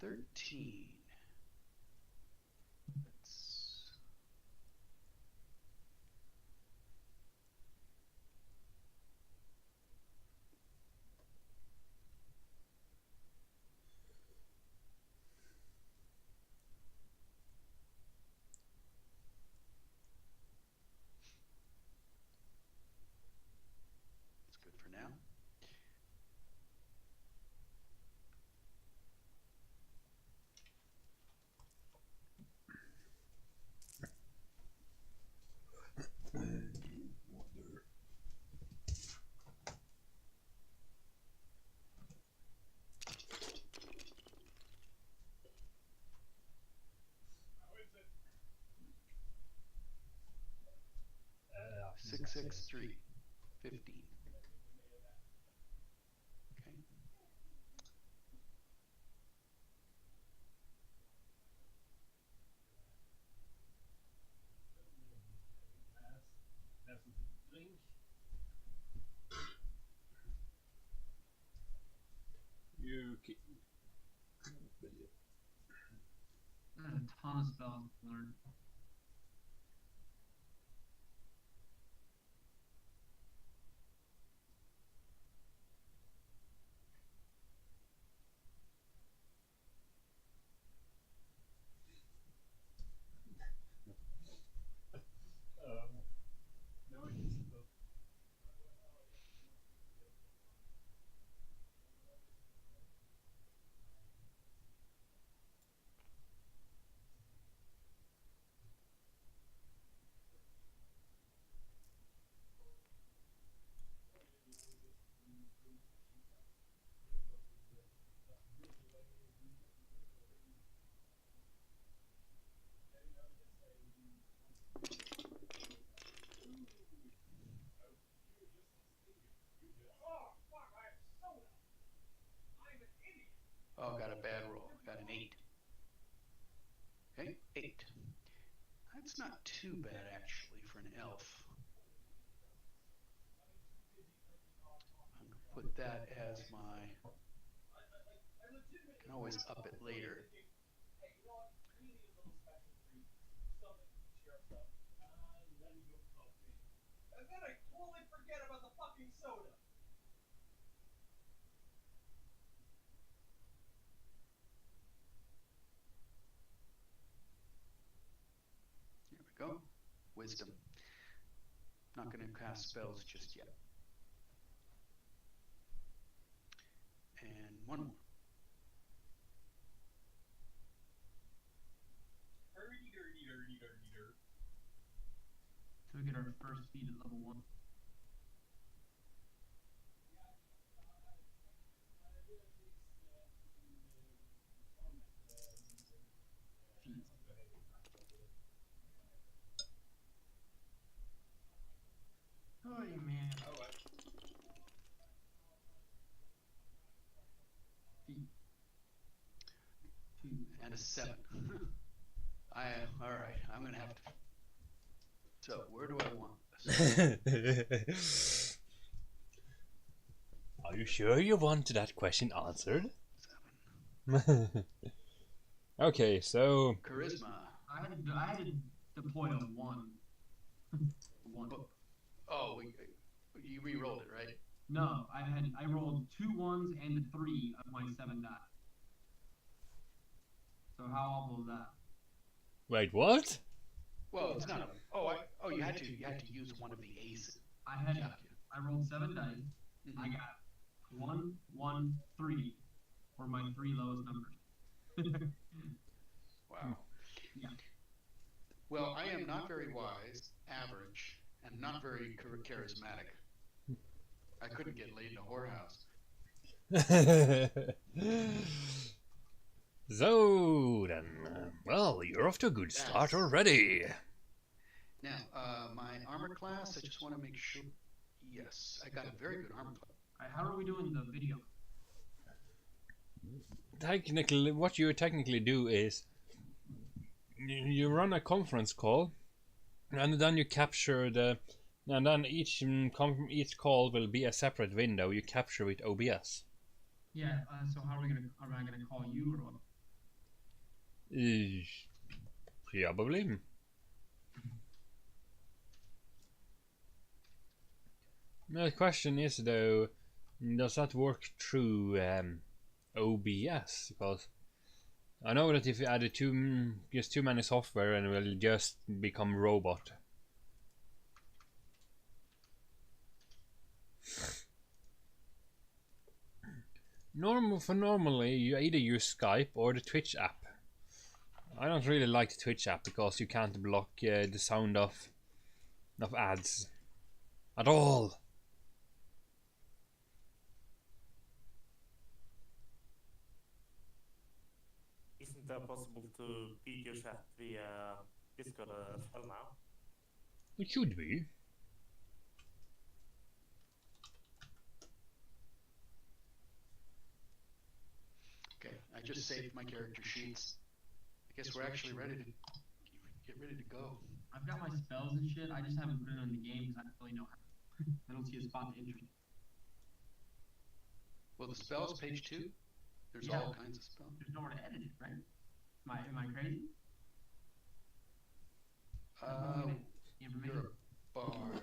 13. That's... That's good for now. Six, 3, 15. Okay. You keep. I have a ton of spells to learn. No, it isn't though. Oh, got a bad roll. Got an 8. Okay, 8. That's not too bad, actually, for an elf. I'm going to put that as my... I can always up it later. And then I totally forget about the fucking soda. There we go. Wisdom. Not going to cast spells just yet. And one more. So we get our first feat at level 1. Feet. Oh man. Feet. 2. And a 7. All right, I'm going to have to... So, where do I want this? Are you sure you want that question answered? 7. Okay, so Charisma. I had to deploy a 1. 1. Oh, you re-rolled it, right? No, I rolled 2 1s and a 3 of my 7 die. So how awful is that? wait, what? Well, it's not a... you had to use one of the aces. I rolled 7 dice. Mm-hmm. I got 1, 1, 3 for my 3 lowest numbers. Wow. Yeah. Well, I am not very wise, average, and not very charismatic. I couldn't get laid in a whorehouse. So then, well, you're off to a good start already. Now, my armor class, I just want to make sure. Yes, I got a very good armor class. How are we doing the video? Technically, what you technically do is you run a conference call, and then you capture the, and then each call will be a separate window. You capture with OBS. Yeah. So how are we gonna? Am I gonna call you or what? Probably. Now the question is though, does that work through OBS? Because I know that if you add just too many software and it will just become robot. Normally you either use Skype or the Twitch app. I don't really like the Twitch app because you can't block the sound of ads at all. Isn't that possible to video chat via Discord as well now? It should be. Okay, I just saved my character sheets. I guess we're actually ready to get ready to go. I've got my spells and shit. I just haven't put it on the game because I don't really know how. I don't see a spot to enter it. Well, the spells, page 2. There's Yeah. all kinds of spells. There's nowhere to edit it, right? Am I crazy? You're a bard.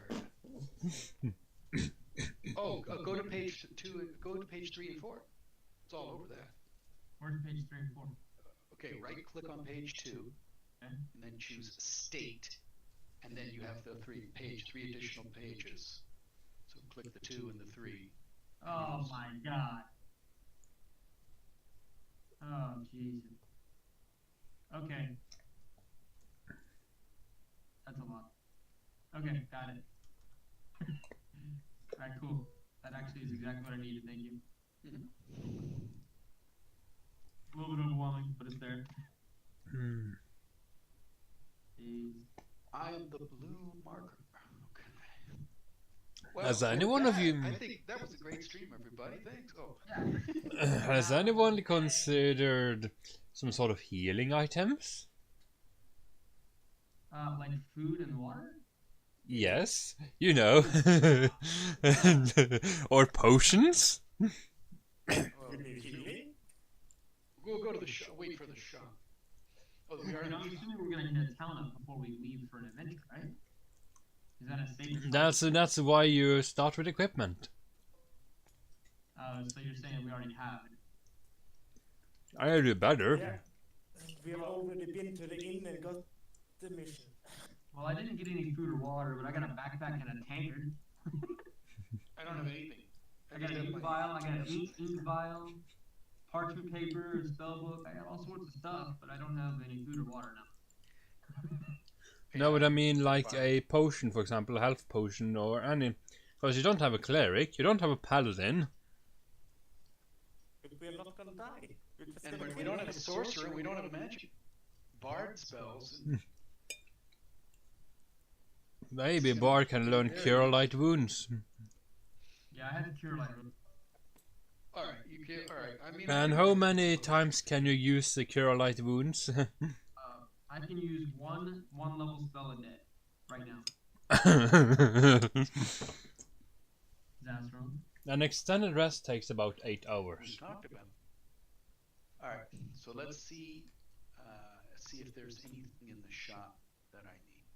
Oh, go to page 2. Go to page 3 and 4. It's all over that. Where's page 3 and 4? Okay, right-click on page 2, Okay. and then choose State, and then you have the three additional pages. So click the 2 and the 3. Oh my god. Oh Jesus. Okay. That's a lot. Okay, got it. Alright, cool. That actually is exactly what I needed, thank you. A little bit overwhelming, but it's there. Jeez. I am the blue marker. Okay. Well, Has with anyone of that, you- I think that was a great stream, everybody. Thanks. Oh. Has anyone considered some sort of healing items? Like food and water? Yes, you know. Or potions? Well, You need healing? we'll go to the shop. Wait for the shop. Oh, we are. You know, I'm assuming we're gonna hit a town up before we leave for an adventure, right? Is that a safe spot? That's why you start with equipment. So you're saying we already have it? I do better. Yeah. We have already been to the inn and got the mission. Well, I didn't get any food or water, but I got a backpack and a tankard. I don't have anything. I got an ink vial, I got an ink vial, parchment paper, a spell book. I got all sorts of stuff, but I don't have any food or water now. No, but I mean like a potion, for example, a health potion or any. Because you don't have a cleric, you don't have a paladin. But we're not gonna die. We're just And gonna we kill don't have a them. sorcerer, and we don't have a magic bard spells. Maybe a bard can learn cure light wounds. Yeah, I had to cure light wounds. All right, you can. All right, I mean. And how many times can you use the cure light wounds? I can use one level spell a day right now. Zastron. An extended rest takes about 8 We hours. talked about. All right, so let's see if there's anything in the shop that I need.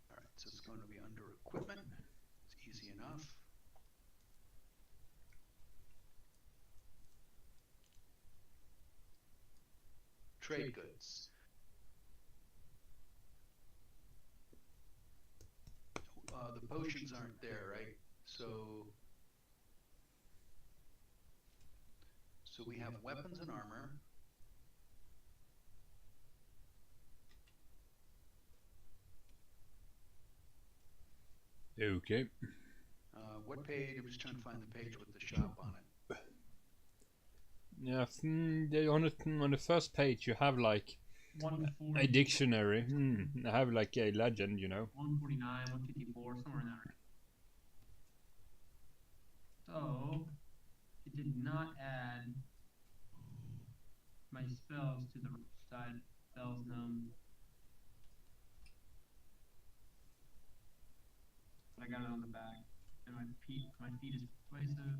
All right, so it's going to be under equipment. It's easy enough. Trade goods. The potions aren't there, right? So we have weapons and armor. Okay. What page? I'm just trying to find the page with the shop on it. Yeah, on the first page you have like 140. a dictionary. I have like a legend, you know. 149, 154, somewhere in that range. So, it did not add my spells to the right side. Spells but I got it on the back. And my feet is persuasive.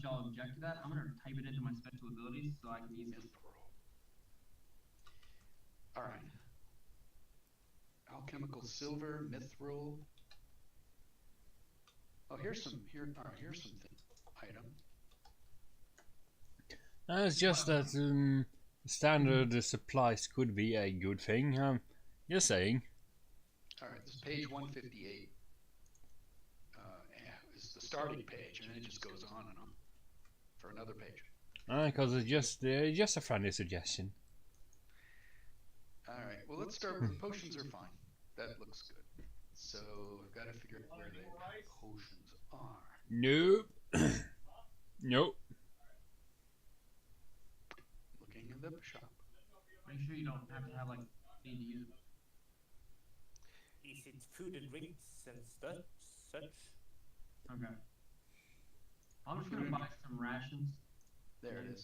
y'all object to that, I'm gonna type it into my special abilities so I can easily. All right. Alchemical silver, mithril. Oh, here's some All right, here's some item. It's just that standard supplies could be a good thing. Just saying. All right, this is page 158. Is the starting page, and then it just goes on and on for another page. Because it's just a friendly suggestion. All right. Well, let's start with potions are fine. That looks good. So I've got to figure out where the potions are. Nope. Nope. Looking in the shop. Make sure you don't have to have like need to use it. Is it food and drinks and such? Okay. I'm just gonna buy some rations. There it is.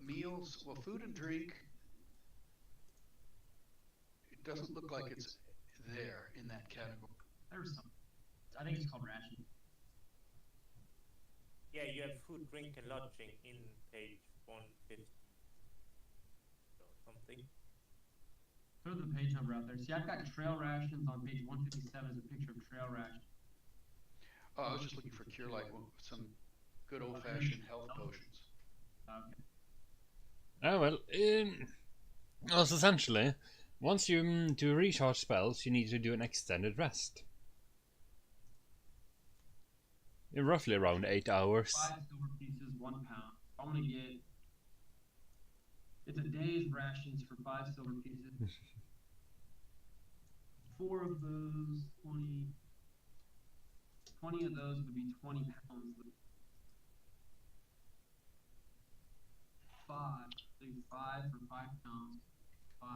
Meals. Well, food and drink. It doesn't look like it's there in that category. There's some. I think it's called ration. Yeah, you have food, drink, and lodging in page 150 or something. Throw the page number out there. See, I've got trail rations on page 157 as a picture of trail ration. Oh, I was just looking for cure light, some good old-fashioned health potions. Okay. Oh well. Also, essentially, once you to recharge spells, you need to do an extended rest. In roughly around 8 hours. 5 silver pieces, 1 pound. I'm gonna get. It's a day's rations for 5 silver pieces. 4 of those, 20. 20 of those would be 20 pounds. 5. So 5 for 5 pounds. 5.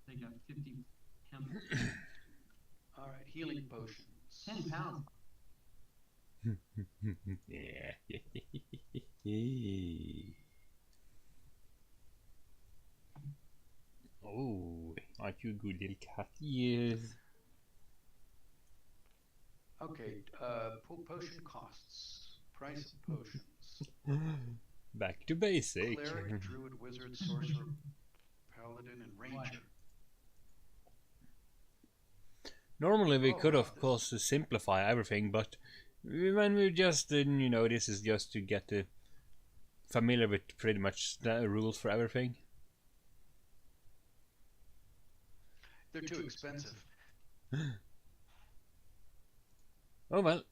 They got 50 hemp. All right, healing potions. 10 pounds. Yeah. Oh, aren't you a good little cat? Yes. Okay, potion costs. Price of potions. Back to basic. Cleric, druid, wizard, sorcerer, paladin, and ranger. Normally we could, of course, simplify everything, but when we just, this is just to get familiar with pretty much the rules for everything. They're too expensive. Oh well.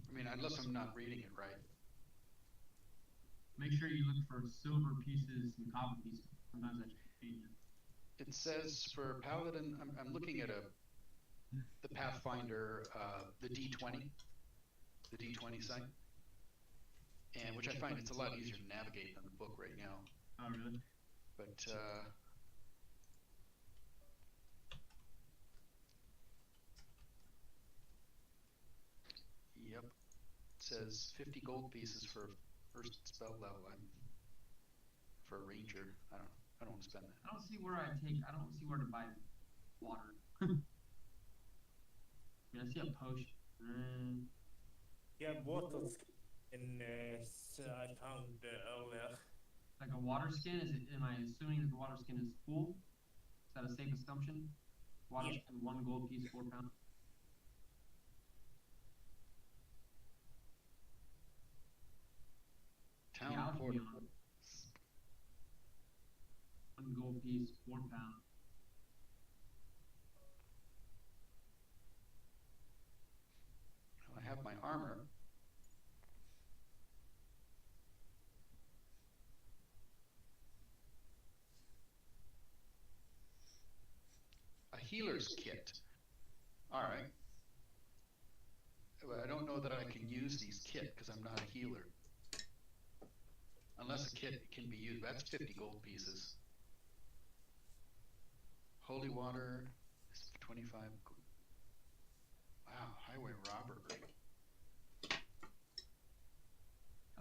I mean, unless I'm not reading it right. Make sure you look for silver pieces and copper pieces. Sometimes that changes. It says for paladin, I'm looking at the Pathfinder, the D20 site, and which I find it's a lot easier to navigate than the book right now. Oh, really? But yep, it says 50 gold pieces for first spell level. For a ranger, I don't want to spend that. I don't see where to buy water. I mean, I see a potion. Yeah, water in I found earlier. Like a water skin? Am I assuming that the water skin is full? Is that a safe assumption? Water skin, 1 gold piece, 4 pounds. Town portal. 1 gold piece, 4 pounds. I have my armor. A healer's kit. All right. Well, I don't know that I can use these kit because I'm not a healer. Unless a kit can be used. That's 50 gold pieces. Holy water is 25. Wow, highway robbery.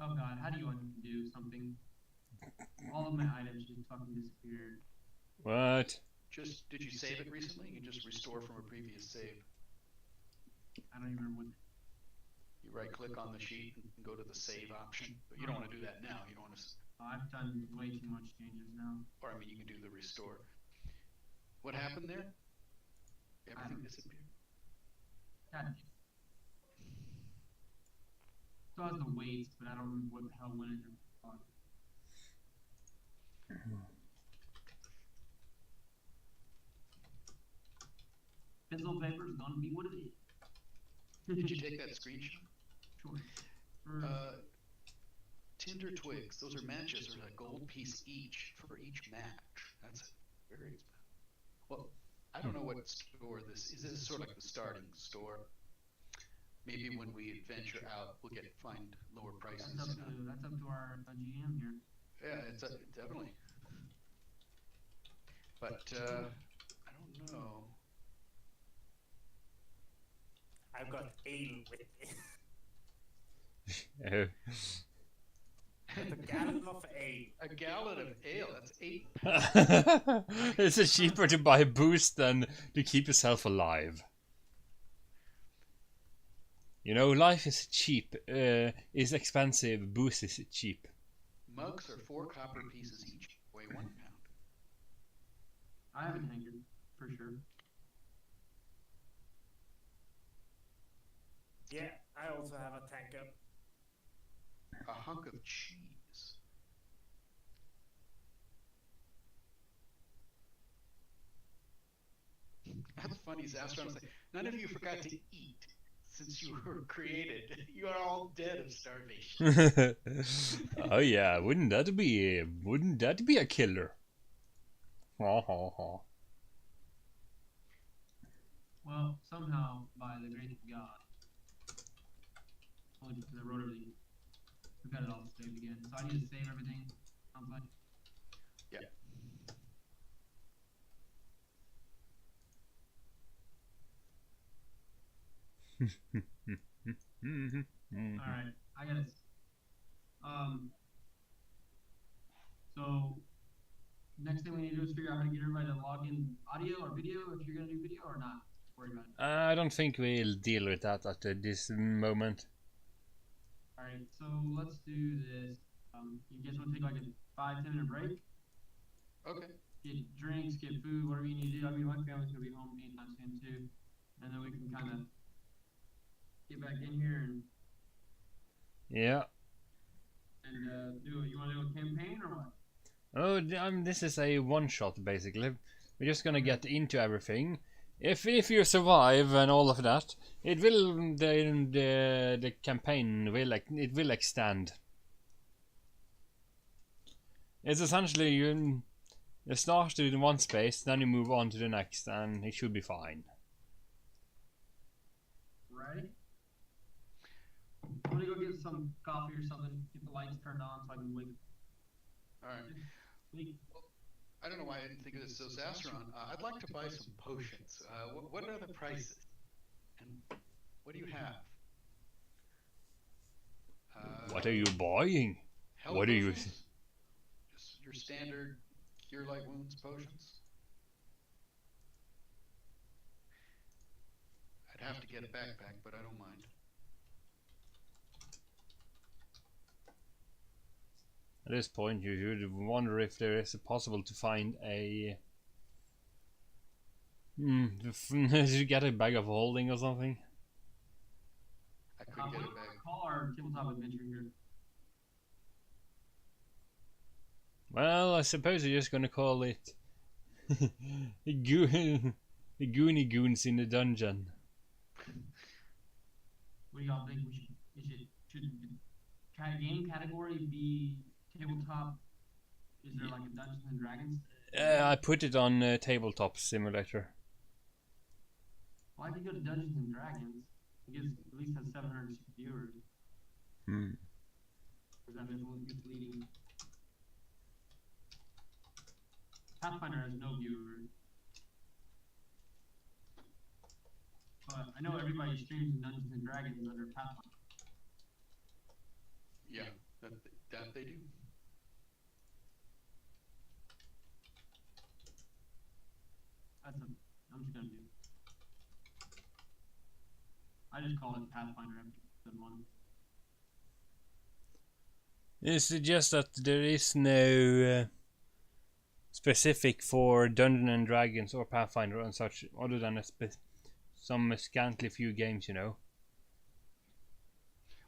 Oh god, how do you undo something? All of my items just fucking disappeared. What? just did you save it recently? You can just restore from a previous save. I don't even remember what. You right click on the sheet and go to the save option, but you don't want to do that now. You don't want to, I've done way too much changes now. or I mean, you can do the restore. What happened there? Everything disappeared. God damn. So has the weights, but I don't remember what the hell went in there. Pencil paper is gonna be what it is. Did you take that screenshot? Sure. Tinder twigs. Those are matches. There's a gold piece each for each match. That's very expensive. Well, I don't know what store this is. This is sort of like the starting store. Maybe when we venture out, we'll find lower prices. That's up to our GM here. Yeah, it's definitely. But I don't know. I've got ale with me. Oh. A gallon of ale. A gallon of ale. That's 8 It's cheaper to buy booze than to keep yourself alive. You know, life is cheap. Is expensive. Booze is cheap. Mugs are 4 copper pieces each. Weigh 1 pound. I have a tankard, for sure. Yeah, I also have a tankard. A hunk of cheese. That's funny. Zastron's like, none of you forgot to eat since you were created. You are all dead of starvation. Oh yeah, wouldn't that be a killer? Ha ha ha. Well, somehow, by the grace of God, only because I wrote everything, we got it all saved again. So I need to save everything. Sounds like. Yeah. Alright, I got it. So, next thing we need to do is figure out how to get everybody to log in audio or video, if you're going to do video or not. Worry about it. I don't think we'll deal with that at this moment. Alright, so let's do this. You guys want to take like a 5-10 minute break? Okay. Get drinks, get food, whatever you need to do. I mean, my family's going to be home anytime soon too. And then we can kind of get back in here and Yeah. do it. You want to do a campaign or what? Oh, this is a one-shot basically. We're just gonna get into everything. If you survive and all of that, it will the campaign will extend. It's essentially you start in one space, then you move on to the next, and it should be fine. Ready? I'm gonna go get some coffee or something. Get the lights turned on so I can wake. All right. Wake. I don't know why I didn't think of this. So Zastron, I'd like to buy some potions. What are the prices? And what do you have? What are you buying? Health What are you? potions? Just your standard cure light wounds potions. I'd have to get a backpack, but I don't mind. At this point, you should wonder if there is possible to find a. Did you get a bag of holding or something? I could get a What do bag. we call our tabletop adventure here? Well, I suppose you're just gonna call it the Goonie Goons in the dungeon. What do y'all think should the game category be tabletop? Is there like a Dungeons and Dragons? I put it on Tabletop Simulator. Well, I could go to Dungeons and Dragons. It gets at least has 700 viewers. Or is that misleading? Pathfinder has no viewers. But I know everybody streams in Dungeons and Dragons under Pathfinder. Yeah, that they do. gonna do. I just called it Pathfinder episode 1. It's just that there is no specific for Dungeons and Dragons or Pathfinder and such, other than some scantily few games, you know.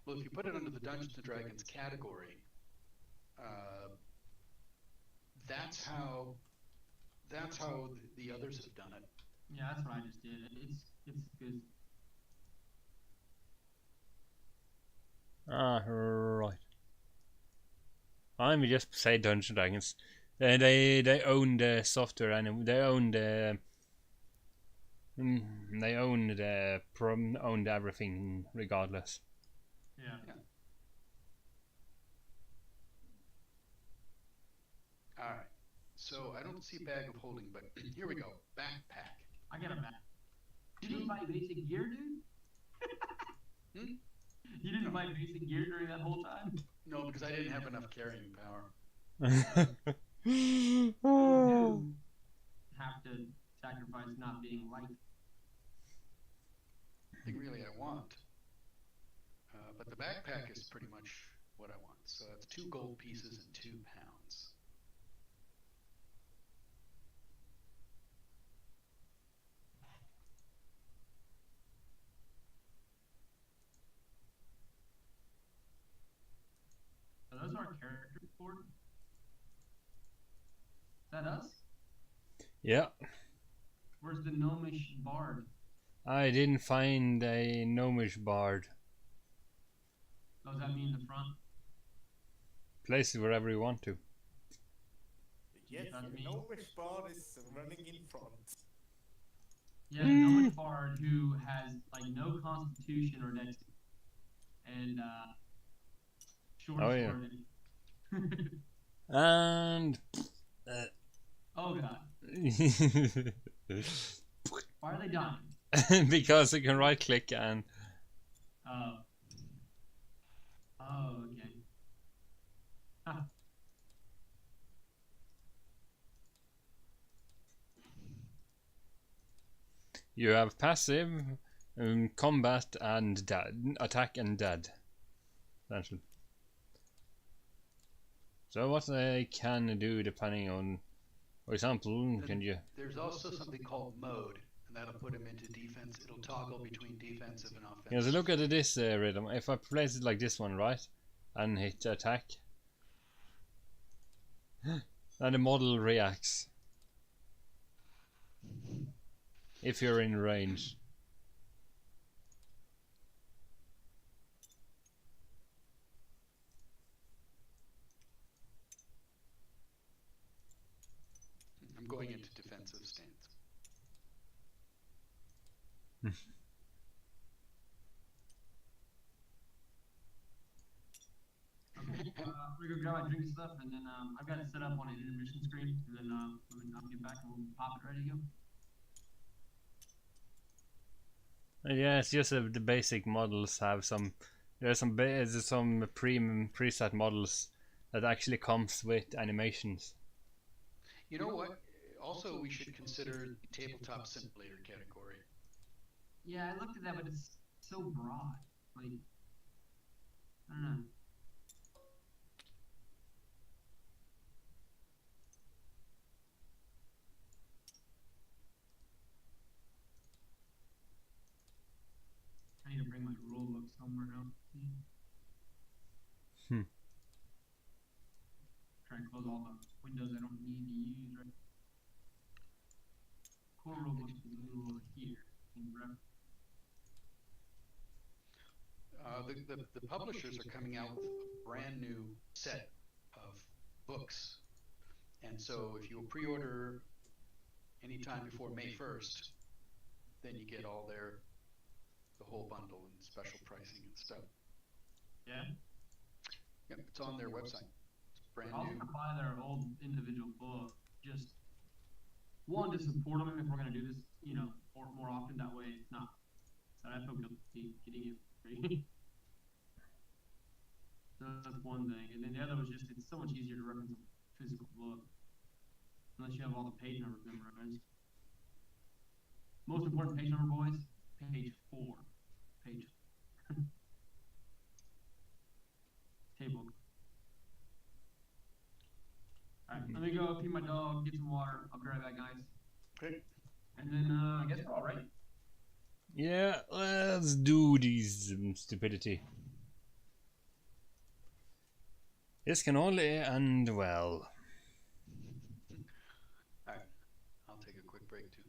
Well, if you put it under the Dungeons and Dragons category, that's how the others have done it. Yeah, that's what I just did. It's good. Ah, right. Let me just say Dungeons and Dragons. They own the software and they own owned everything regardless. Yeah. All right. So I don't see a bag of holding, but here we go. Backpack. I got a back. You didn't buy basic gear, dude? Hmm? You didn't buy basic gear during that whole time? No, because I didn't have enough carrying power. You do have to sacrifice not being light. I think really I want. But the backpack is pretty much what I want. So that's 2 gold pieces and 2 pounds. So those are our character board. Is that us? Yeah. Where's the gnomish bard? I didn't find a gnomish bard. Oh, does that mean the front? Place it wherever you want to. Yes, That's me. no wish bar is running in front. Yeah, the gnomish bard who has like no constitution or dexterity. And short Oh, yeah. sworded. And Oh god. Why are they dying? because you can right click and Oh. Oh, okay. Huh. you have passive, combat and dead, attack and dead. Essentially. So what I can do depending on, for example, can you? There's also something called mode, and that'll put him into defense. It'll toggle between defensive and offensive. Yeah, so look at this rhythm. If I place it like this one, right, and hit attack, then the model reacts. If you're in range. I'm going into defensive stance. Okay, we're gonna go grab my drink stuff, and then I've got it set up on an intermission screen, and then I'll get back and we'll pop it ready to go. Yeah, it's just the basic models have some. There's some preset models that actually comes with animations. You know what? Also, we should consider the tabletop simulator category. Yeah, I looked at that, but it's so broad. Like, I don't know. I need to bring my rule book somewhere else. Try and close all the windows I don't need to use. Right. Core rule book is a little over here. In ref. The publishers are coming out with a brand new set of books, and so if you pre-order anytime before May 1st, then you get all the whole bundle and special pricing and stuff. Yeah. Yep, it's on their website. It's brand I was new. gonna buy their old individual book, just one to support them if we're gonna do this, you know, more often. That way, it's not. So I feel guilty getting it free. So that's one thing, and then the other was just it's so much easier to reference a physical book, unless you have all the page numbers memorized. Most important page number, boys. Page 4. Page. Table. Alright, let me go feed my dog, get some water. I'll be right back, guys. Okay. And then I guess we're all right. Yeah, let's do this stupidity. This can only end well. Alright. I'll take a quick break too.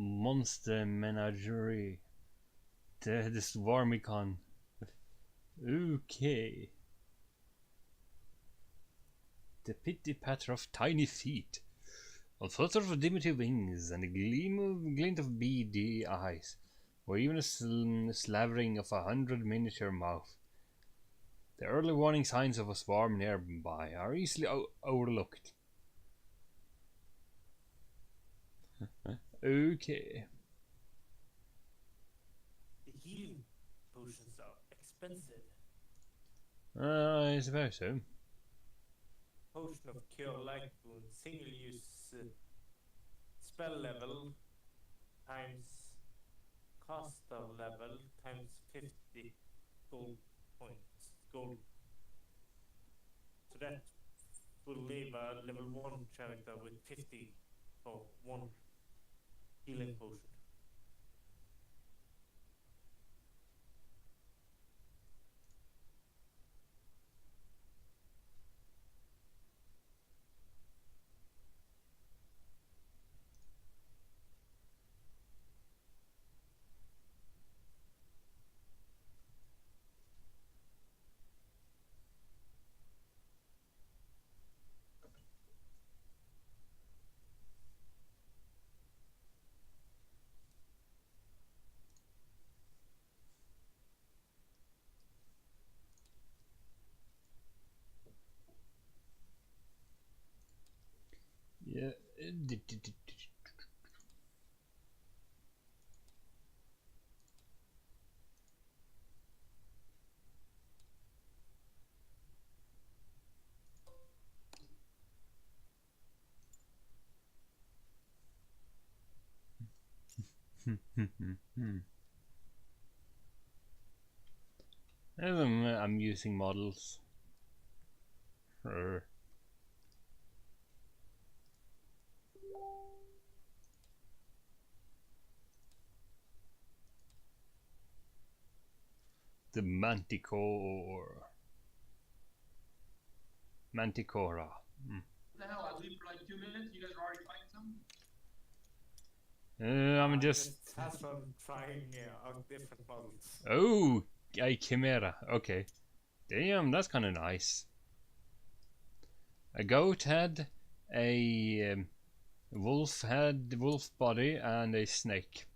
Monster Menagerie. The Swarmicon. Okay. The pitty patter of tiny feet, a flutter of diminutive wings, and a glint of beady eyes, or even a slavering of 100 miniature mouths. The early warning signs of a swarm nearby are easily overlooked. Okay. The healing potions are expensive. I suppose so. Potion of cure light wound, single use spell level times caster level times 50 gold points. Gold. So that will leave a level 1 character with 50 for one healing potion. Yeah. There's some amusing models. The Manticore. Manticora. What the hell? I leave for like 2 minutes. You guys are already fighting something? I'm just. Has fun trying out different models. Oh, a Chimera. Okay. Damn, that's kind of nice. A goat head, a wolf head, wolf body, and a snake.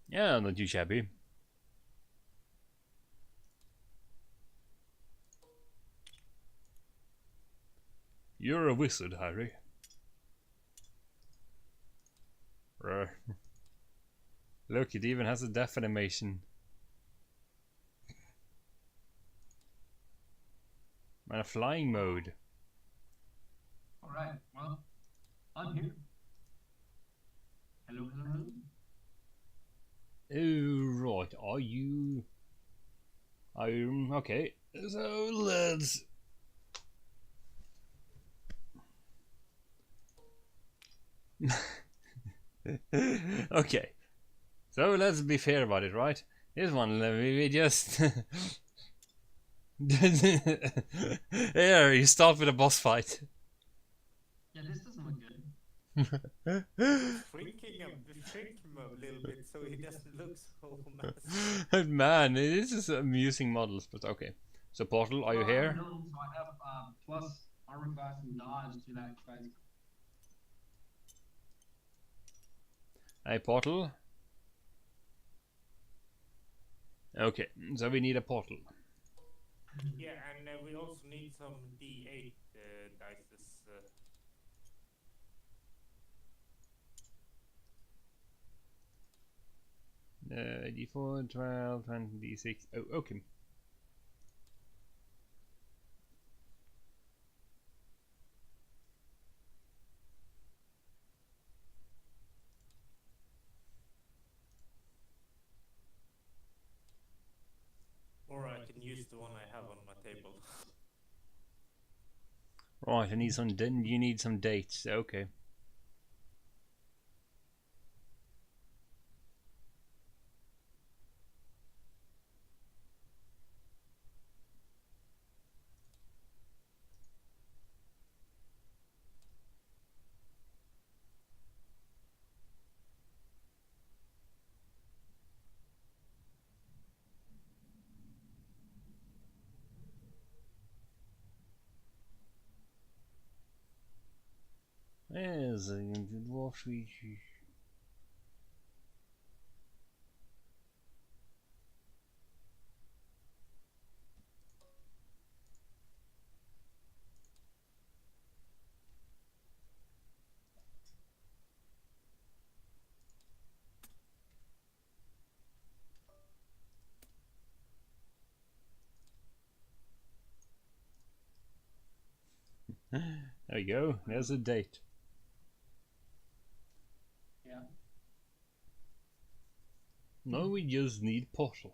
Yeah, not too shabby. You're a wizard, Harry. Look, it even has a death animation. And a flying mode. Alright, well, I'm here. Hello, hello, hello. Oh, right, are you... okay, so let's... Okay, so let's be fair about it, right? This one, we just... Here, you start with a boss fight. Yeah, this doesn't look good. Shrinking him a little bit so he doesn't look so massive. Man, this is amusing models, but okay. So Portal, are you here? No, so I have plus armor class and dodge to that guy's. Hey, Portal. Okay, so we need a portal. Yeah, and we also need some D8 dices. D4, 12, and D6. Oh, okay. Or I can use the one I have on my table. Right, I need some. Then you need some dates. Okay. There's a dwarf. There we go. There's a date. Yeah. No, we just need portal.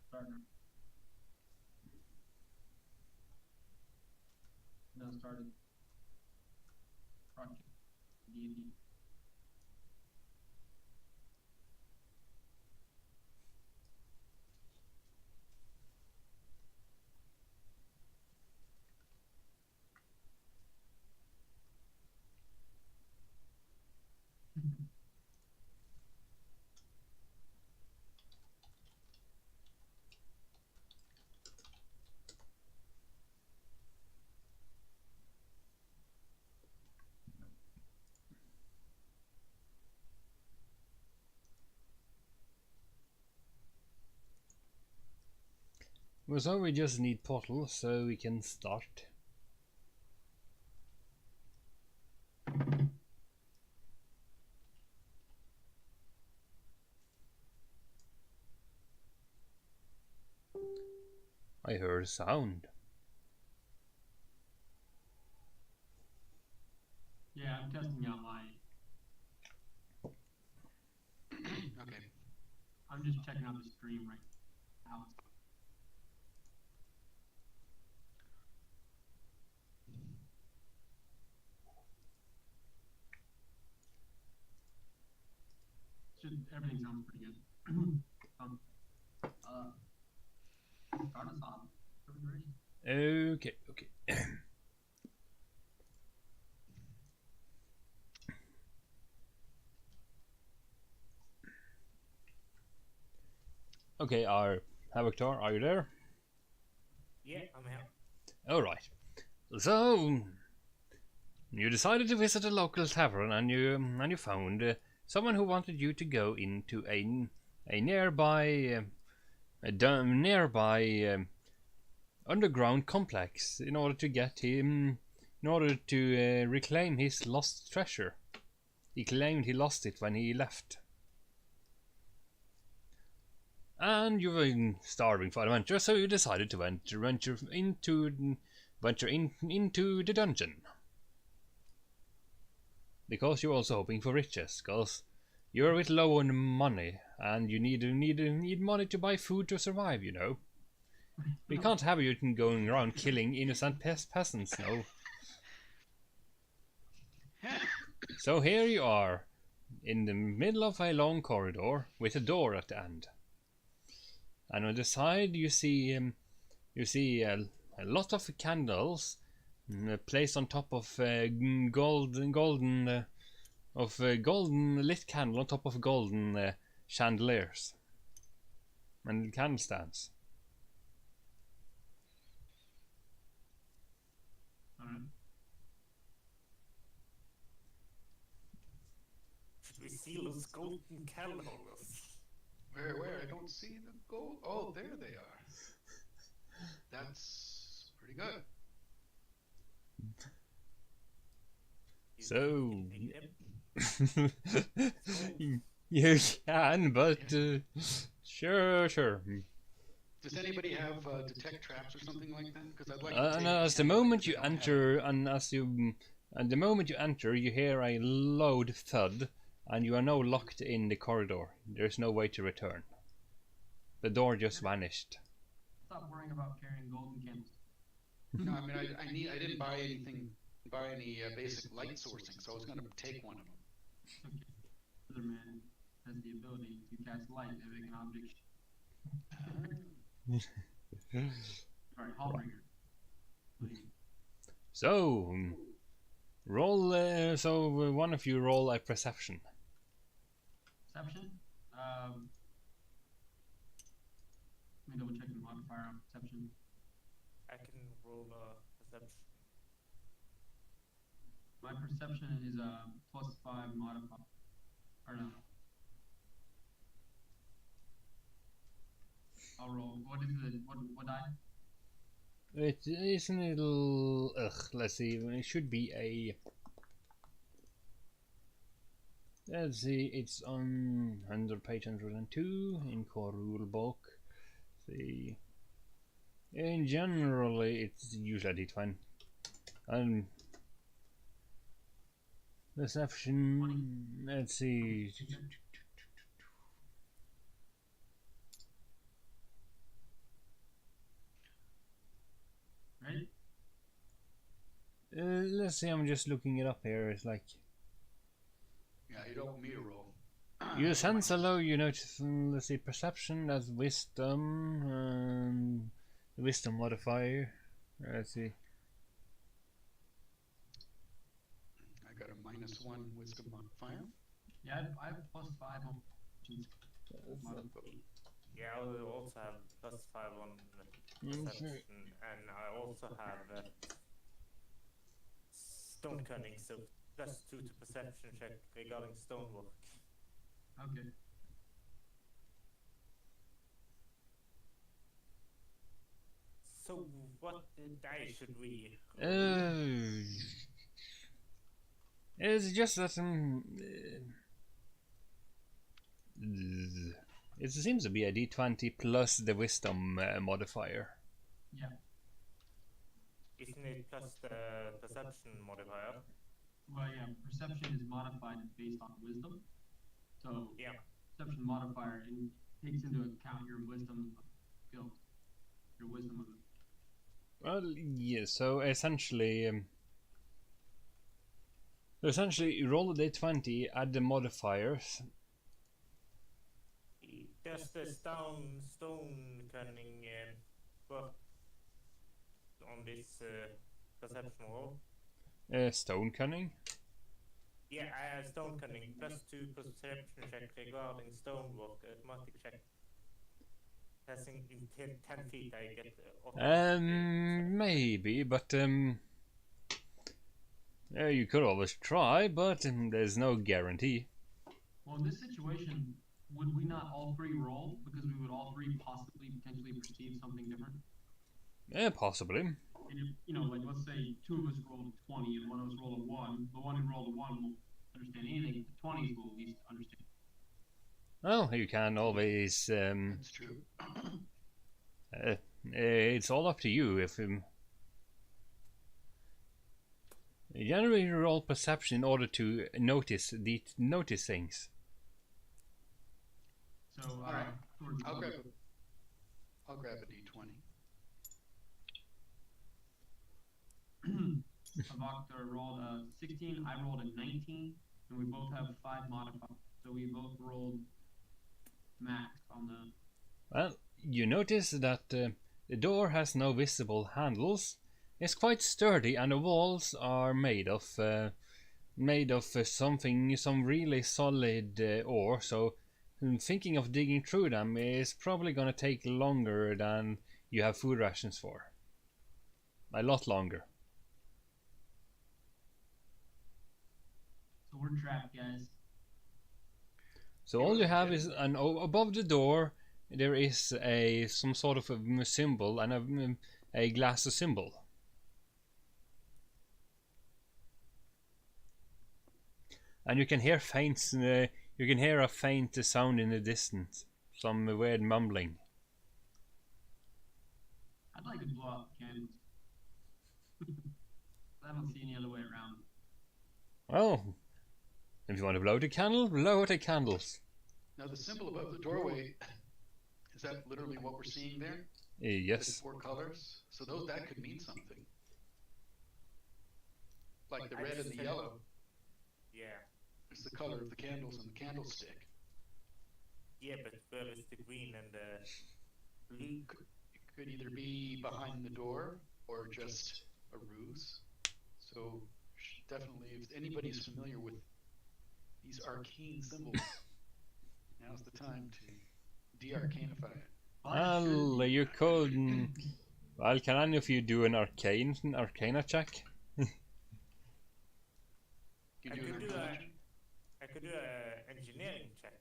Starting. No, started. Project D&D. Well, so we just need portal so we can start. I heard a sound. Yeah, I'm testing out my. Okay. I'm just checking out the stream right now. Everything sounds pretty good. Start us off. Are we ready? Okay, okay. Okay, Victor, are you there? Yeah, I'm here. Alright. So you decided to visit a local tavern and you found someone who wanted you to go into a nearby underground complex in order to get him in order to reclaim his lost treasure. He claimed he lost it when he left. And you were starving for adventure, so you decided to venture into the dungeon. Because you're also hoping for riches, because you're a bit low on money, and you need money to buy food to survive, you know. We can't have you going around killing innocent peasants, no. So here you are, in the middle of a long corridor with a door at the end. And on the side you see a lot of candles placed on top of golden lit candle on top of golden chandeliers and candle stands. Alright. Should we see those golden candles? Where? I don't see the gold. Oh, there they are. That's pretty good. So You take them? you can, but sure. Does anybody have detect traps or something like that? Because I'd like to And take as the something moment because you I don't have enter, and the moment you enter, you hear a loud thud, and you are now locked in the corridor. There's no way to return. The door just vanished. Stop worrying about carrying golden candles. No, I mean I didn't buy any basic light sourcing, so I was going to take one of them. Okay. Other man has the ability to cast light and make an object. Alright, Hallbringer. Please. So roll. One of you roll a perception. Perception? Let me double check the modifier on perception. I can roll a perception. My perception is a +5 modifier. Or no. I'll roll. What is it? What die? It isn't it. Let's see. It should be a. Let's see. It's on page 102 in core rulebook. See. In generally, it's usually D20. Perception. Let's see. Ready? Let's see. I'm just looking it up here. It's like Yeah, you don't want me to roll. you sense allow you notice. Let's see. Perception. That's wisdom. Wisdom modifier. Let's see. I got a -1 wisdom modifier. Yeah, I have +5 on Yeah, I will also have +5 on perception, and I also have stone cunning, so +2 to perception check regarding stonework. Okay. So what die should we? It's just that it seems to be a D20 plus the wisdom modifier. Yeah. Isn't it plus the perception modifier? Well, yeah. Perception is modified based on wisdom. So Yeah. perception modifier takes into account your wisdom skill. Your wisdom of it. Well, yeah. So essentially, you roll the D20, add the modifiers. Does the stone cunning work on this perception roll? Stone cunning. Yeah, I have stone cunning +2 perception check regarding stonework automatic check. Passing in 10 feet, I get. Maybe, but yeah, you could always try, but there's no guarantee. Well, in this situation, would we not all three roll? Because we would all three possibly potentially perceive something different? Yeah, possibly. And if, like let's say 2 of us rolled a 20 and one of us rolled a 1, the one who rolled a 1 won't understand anything, the 20s will at least understand. Well, you can always. That's true. It's all up to you. If generally you roll perception in order to notice things. So, Alright, towards I'll grab a D20. Avoctor rolled a 16, I rolled a 19, and we both have 5 modifiers. So we both rolled max on the. Well, you notice that the door has no visible handles. It's quite sturdy, and the walls are made of some really solid ore. So thinking of digging through them is probably going to take longer than you have food rations for. A lot longer. So we're trapped, guys. So all you have is above the door there is some sort of a symbol and a glass symbol. And you can hear a faint sound in the distance, some weird mumbling. I'd like to blow out the candles. I don't see any other way around. Well, if you want to blow the candle, blow out the candles. Now the symbol above the doorway, is that literally what we're seeing there? Yes. There's 4 colors, so that could mean something. Like the red and the yellow. Yeah. It's the color of the candles and the candlestick. Yeah, but where is the green and the blue? It could either be behind the door or just a ruse. So definitely, if anybody's familiar with these arcane symbols, now's the time to de-arcanify it. Well, you could. Well, can any of you do an arcana check? Can I you do could an do arcana check? I could do an engineering check.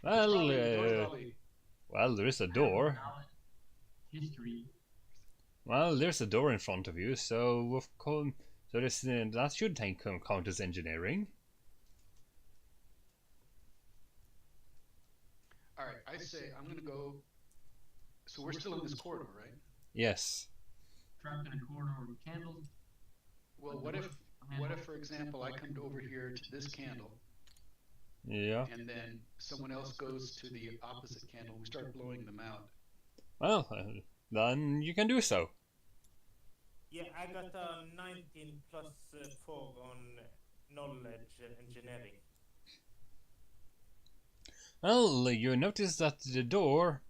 Well, there is a door. History. Well, there's a door in front of you, so of course, that should count as engineering. All right, I say I'm going to go. So we're still in this corridor, right? Yes. Trapped in a corridor with candles. Well, what if, for example, I come over here to this candle, Yeah. and then someone else goes to the opposite candle, and we start blowing them out? Well, then you can do so. Yeah, I got a 19 plus 4 on knowledge engineering. Well, you notice that the door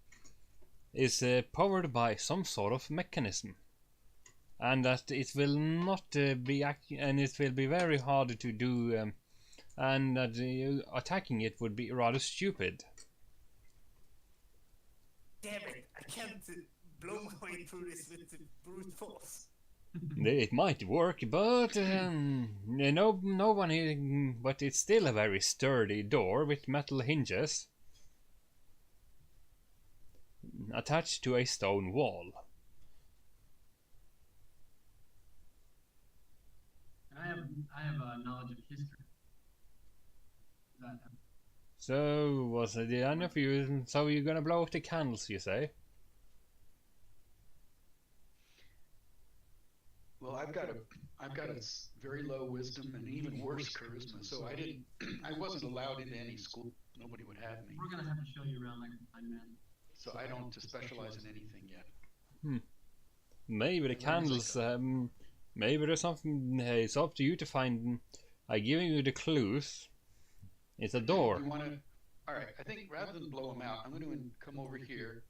is powered by some sort of mechanism, and that it will not and it will be very hard to do, and that attacking it would be rather stupid. Damn it! I can't blow my way through this with the brute force. It might work, but no one. But it's still a very sturdy door with metal hinges attached to a stone wall. And I have a knowledge of history. So was it the end of you? So you're gonna blow out the candles, you say? Well, I've got a very low wisdom and even worse charisma, so I wasn't allowed into any school. Nobody would have me. We're gonna have to show you around like a blind man. So I don't specialize in anything yet. Maybe the candles. Maybe there's something. Hey, it's up to you to find. I'm giving you the clues. It's a door. You want to? All right. I think rather than blow them out, I'm going to come over here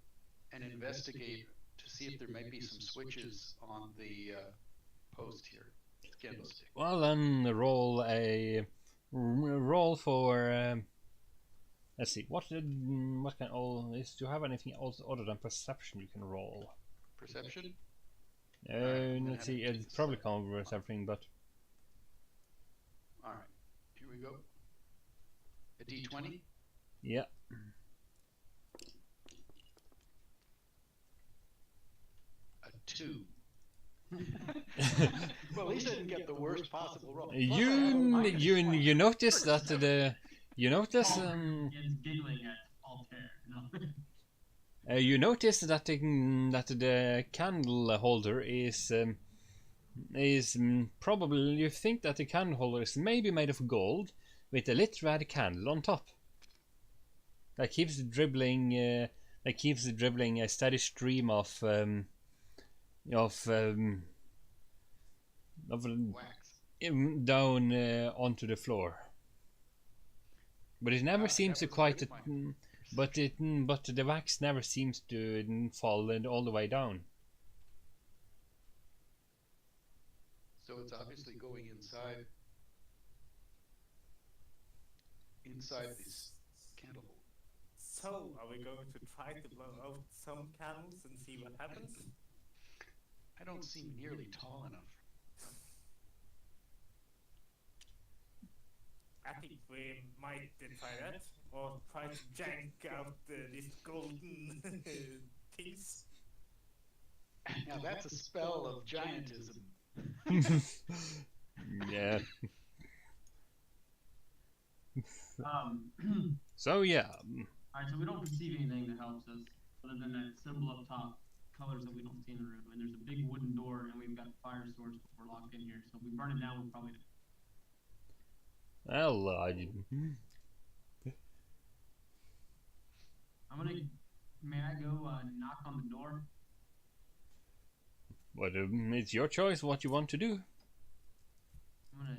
and investigate to see if there might be some switches on the post here. Candlestick. Well, then roll for. Let's see. What can do you have anything else other than perception you can roll? Perception. Let's see. It probably covers everything, but. All right. Here we go. A D20. Yeah. A 2. Well, at least I didn't get the worst possible roll. You notice that you notice It's giggling at Altair. No. you notice that the candle holder is probably, you think that the candle holder is maybe made of gold with a lit red candle on top that keeps dribbling a steady stream of Wax. down onto the floor. But it never seems to quite. But the wax never seems to fall all the way down. So it's obviously going inside this candle hole. So, are we going to try to blow out some candles and see what happens? I don't seem nearly tall enough. At think we might try that, or try to jank out these golden things. Now that's a spell of giantism. Yeah. Um, So yeah, Alright, so we don't perceive anything that helps us other than that symbol up top, colors that we don't see in the room. And there's a big wooden door, and we've got a fire source, but we're locked in here. So if we burn it down, we'll probably. well, I'm gonna. May I go knock on the door? but it's your choice what you want to do. I'm gonna.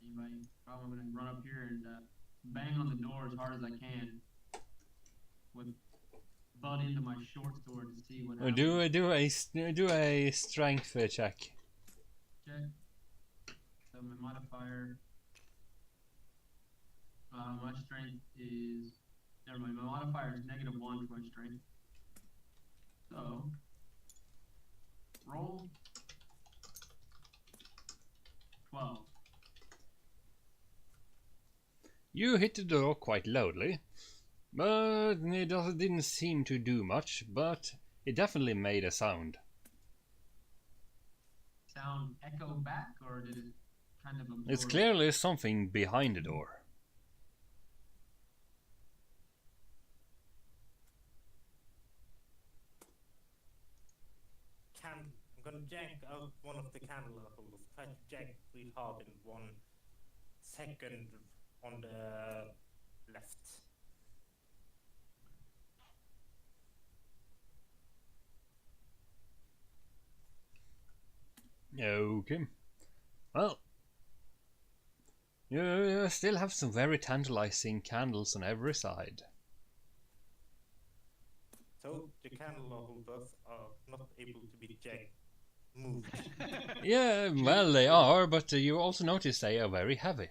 Anybody? Probably I'm gonna run up here and bang on the door as hard as I can. With butt into my short sword to see what happens. Do a strength check. Check. So my modifier. My strength is. Never mind. My modifier is -1 for my strength. So. Roll. 12. You hit the door quite loudly, but didn't seem to do much. But it definitely made a sound. Sound echo back, or did it kind of absorb? It's clearly something behind the door. I'm gonna jank out one of the candle holders. Try to jank real hard in 1 second on the left. Okay. Well, you still have some very tantalizing candles on every side. So the candle holders are not able to be moved. Yeah, well, they are, but you also notice they are very heavy.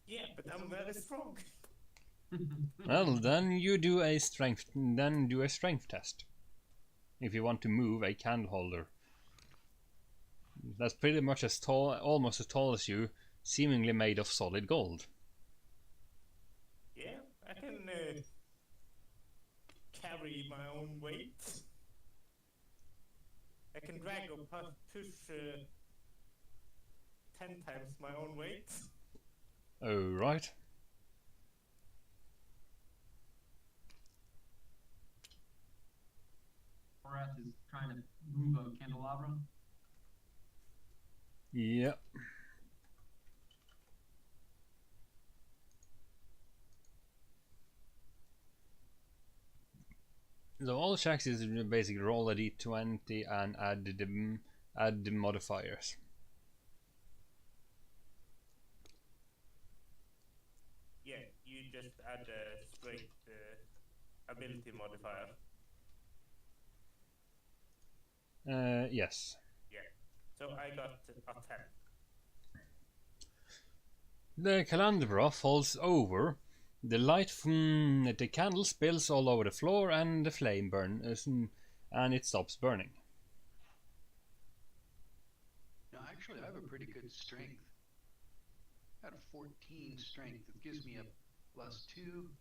Yeah, but I'm very strong. Well, then you do a strength. Then do a strength test. If you want to move a candle holder, that's pretty much as tall, almost as tall as you, seemingly made of solid gold. Yeah, I can carry my own weight. I can drag or push 10 times my own weight. Oh, right. Horath is trying to move a candelabra. Yep. So all checks is basically roll a d20 and add the modifiers. Yeah, you just add a straight ability modifier. Yes. Yeah, so I got a 10. The candelabra falls over. The light from the candle spills all over the floor, and the flame burns, and it stops burning. No, actually, I have a pretty good strength. I had a 14 strength. It gives me a +2.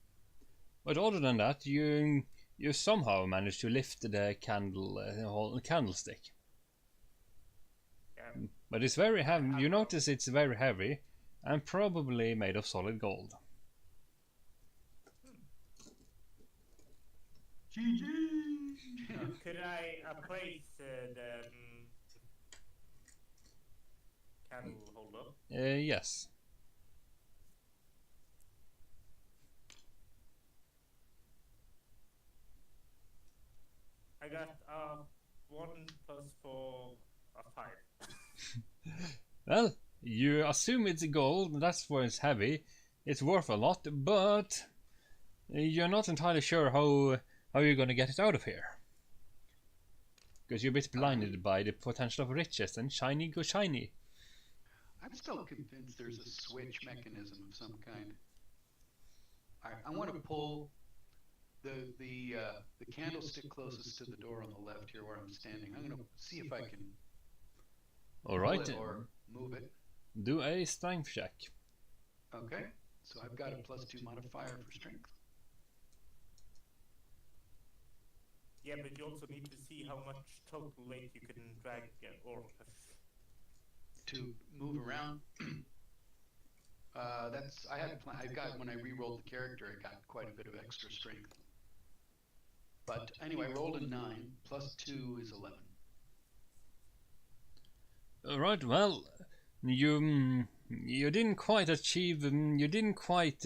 But other than that, you somehow manage to lift the candlestick. Yeah. But it's very heavy. You notice it's very heavy, and probably made of solid gold. GG! Could I appraise the candle holder? Yes. I got 1 + 4, a 5. Well, you assume it's gold. That's why it's heavy. It's worth a lot, but you're not entirely sure how you're going to get it out of here. Because you're a bit blinded by the potential of riches and shiny go shiny. I'm still convinced there's a switch mechanism of some kind. I want to pull the candlestick closest to the door on the left here where I'm standing. I'm going to see if I can All right. pull it or move it. Do a strength check. Okay, so I've got a +2 modifier for strength. Yeah, but you also need to see how much total weight you can drag or To move around. I got when I re-rolled the character, I got quite a bit of extra strength. But anyway, I rolled a 9 +2 is 11. Alright, well, you didn't quite achieve, you didn't quite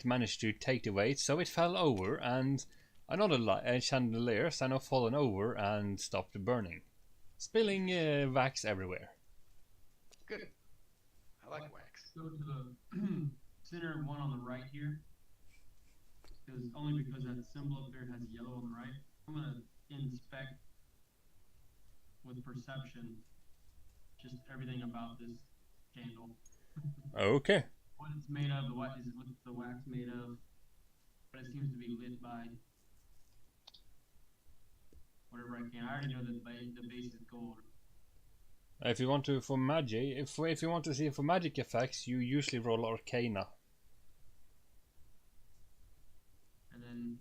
manage to take the weight, so it fell over, and another chandelier has now fallen over and stopped burning, spilling wax everywhere. Good. I like wax. Go to the center one on the right here. Only because that symbol up there has yellow on the right. I'm gonna inspect with perception just everything about this candle. Okay. What it's made of, what the wax made of, what it seems to be lit by. Whatever I can. I already know that the base is gold. If you want to for magic, if you want to see for magic effects, you usually roll Arcana. And then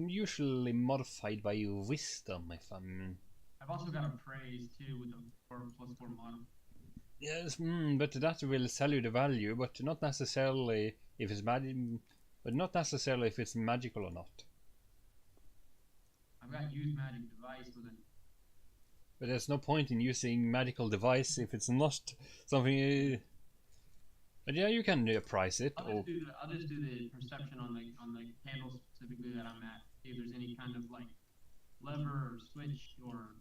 Usually modified by wisdom, if I'm. I've also got appraise too with a +4 mod. Yes, but that will sell you the value, but not necessarily if it's magical or not. I've got use magic device with it. But there's no point in using magical device if it's not something. But yeah, you can price it. I'll just do the perception on the candle specifically that I'm at. See if there's any kind of like lever or switch or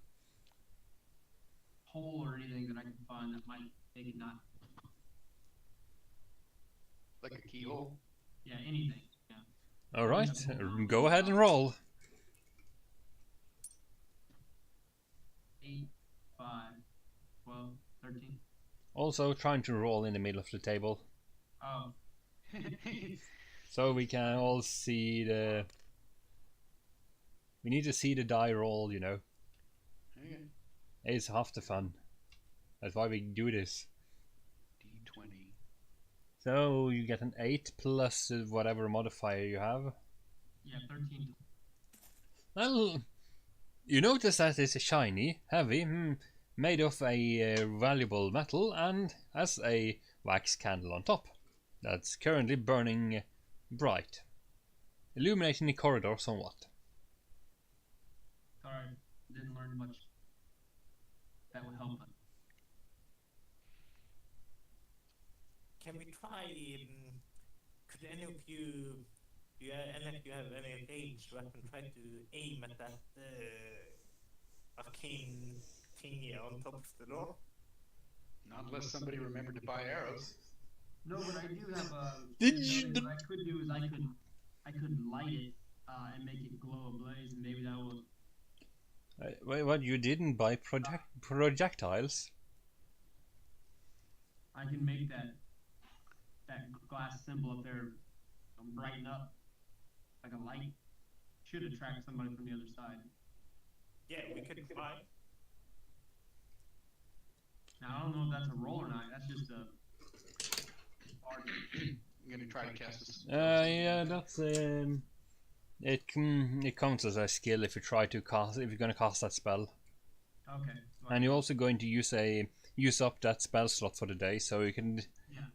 hole or anything that I can find that might make it not. Like a keyhole? Yeah, anything. Yeah. All right, go ahead and roll. 8, 5, 12, 13. Also trying to roll in the middle of the table, Oh, so we can all see the. We need to see the die roll, you know. Okay. It's half the fun. That's why we do this. D20. So you get an 8 plus whatever modifier you have. yeah, 13. Well, you notice that it's shiny, heavy, made of a valuable metal, and has a wax candle on top that's currently burning bright, illuminating the corridor somewhat. Sorry, didn't learn much. That would help. can we try? Could any of you, any of you have any ranged weapon, try to aim at that arcane thingy on top of the door? Not unless somebody remembered to buy arrows. No, but I do have a. Did you? What I could do is I could light it and make it glow ablaze, and maybe that will. Wait, what? You didn't buy projectiles? I can make that glass symbol up there brighten up like a light. Should attract somebody from the other side. Yeah, we could try. Now I don't know if that's a roll or not. That's just a. I'm gonna try to cast this. Yeah, that's it counts as a skill if you try to cast if you're gonna cast that spell. Okay. So And you're also going to use up that spell slot for the day, so you can. Yeah.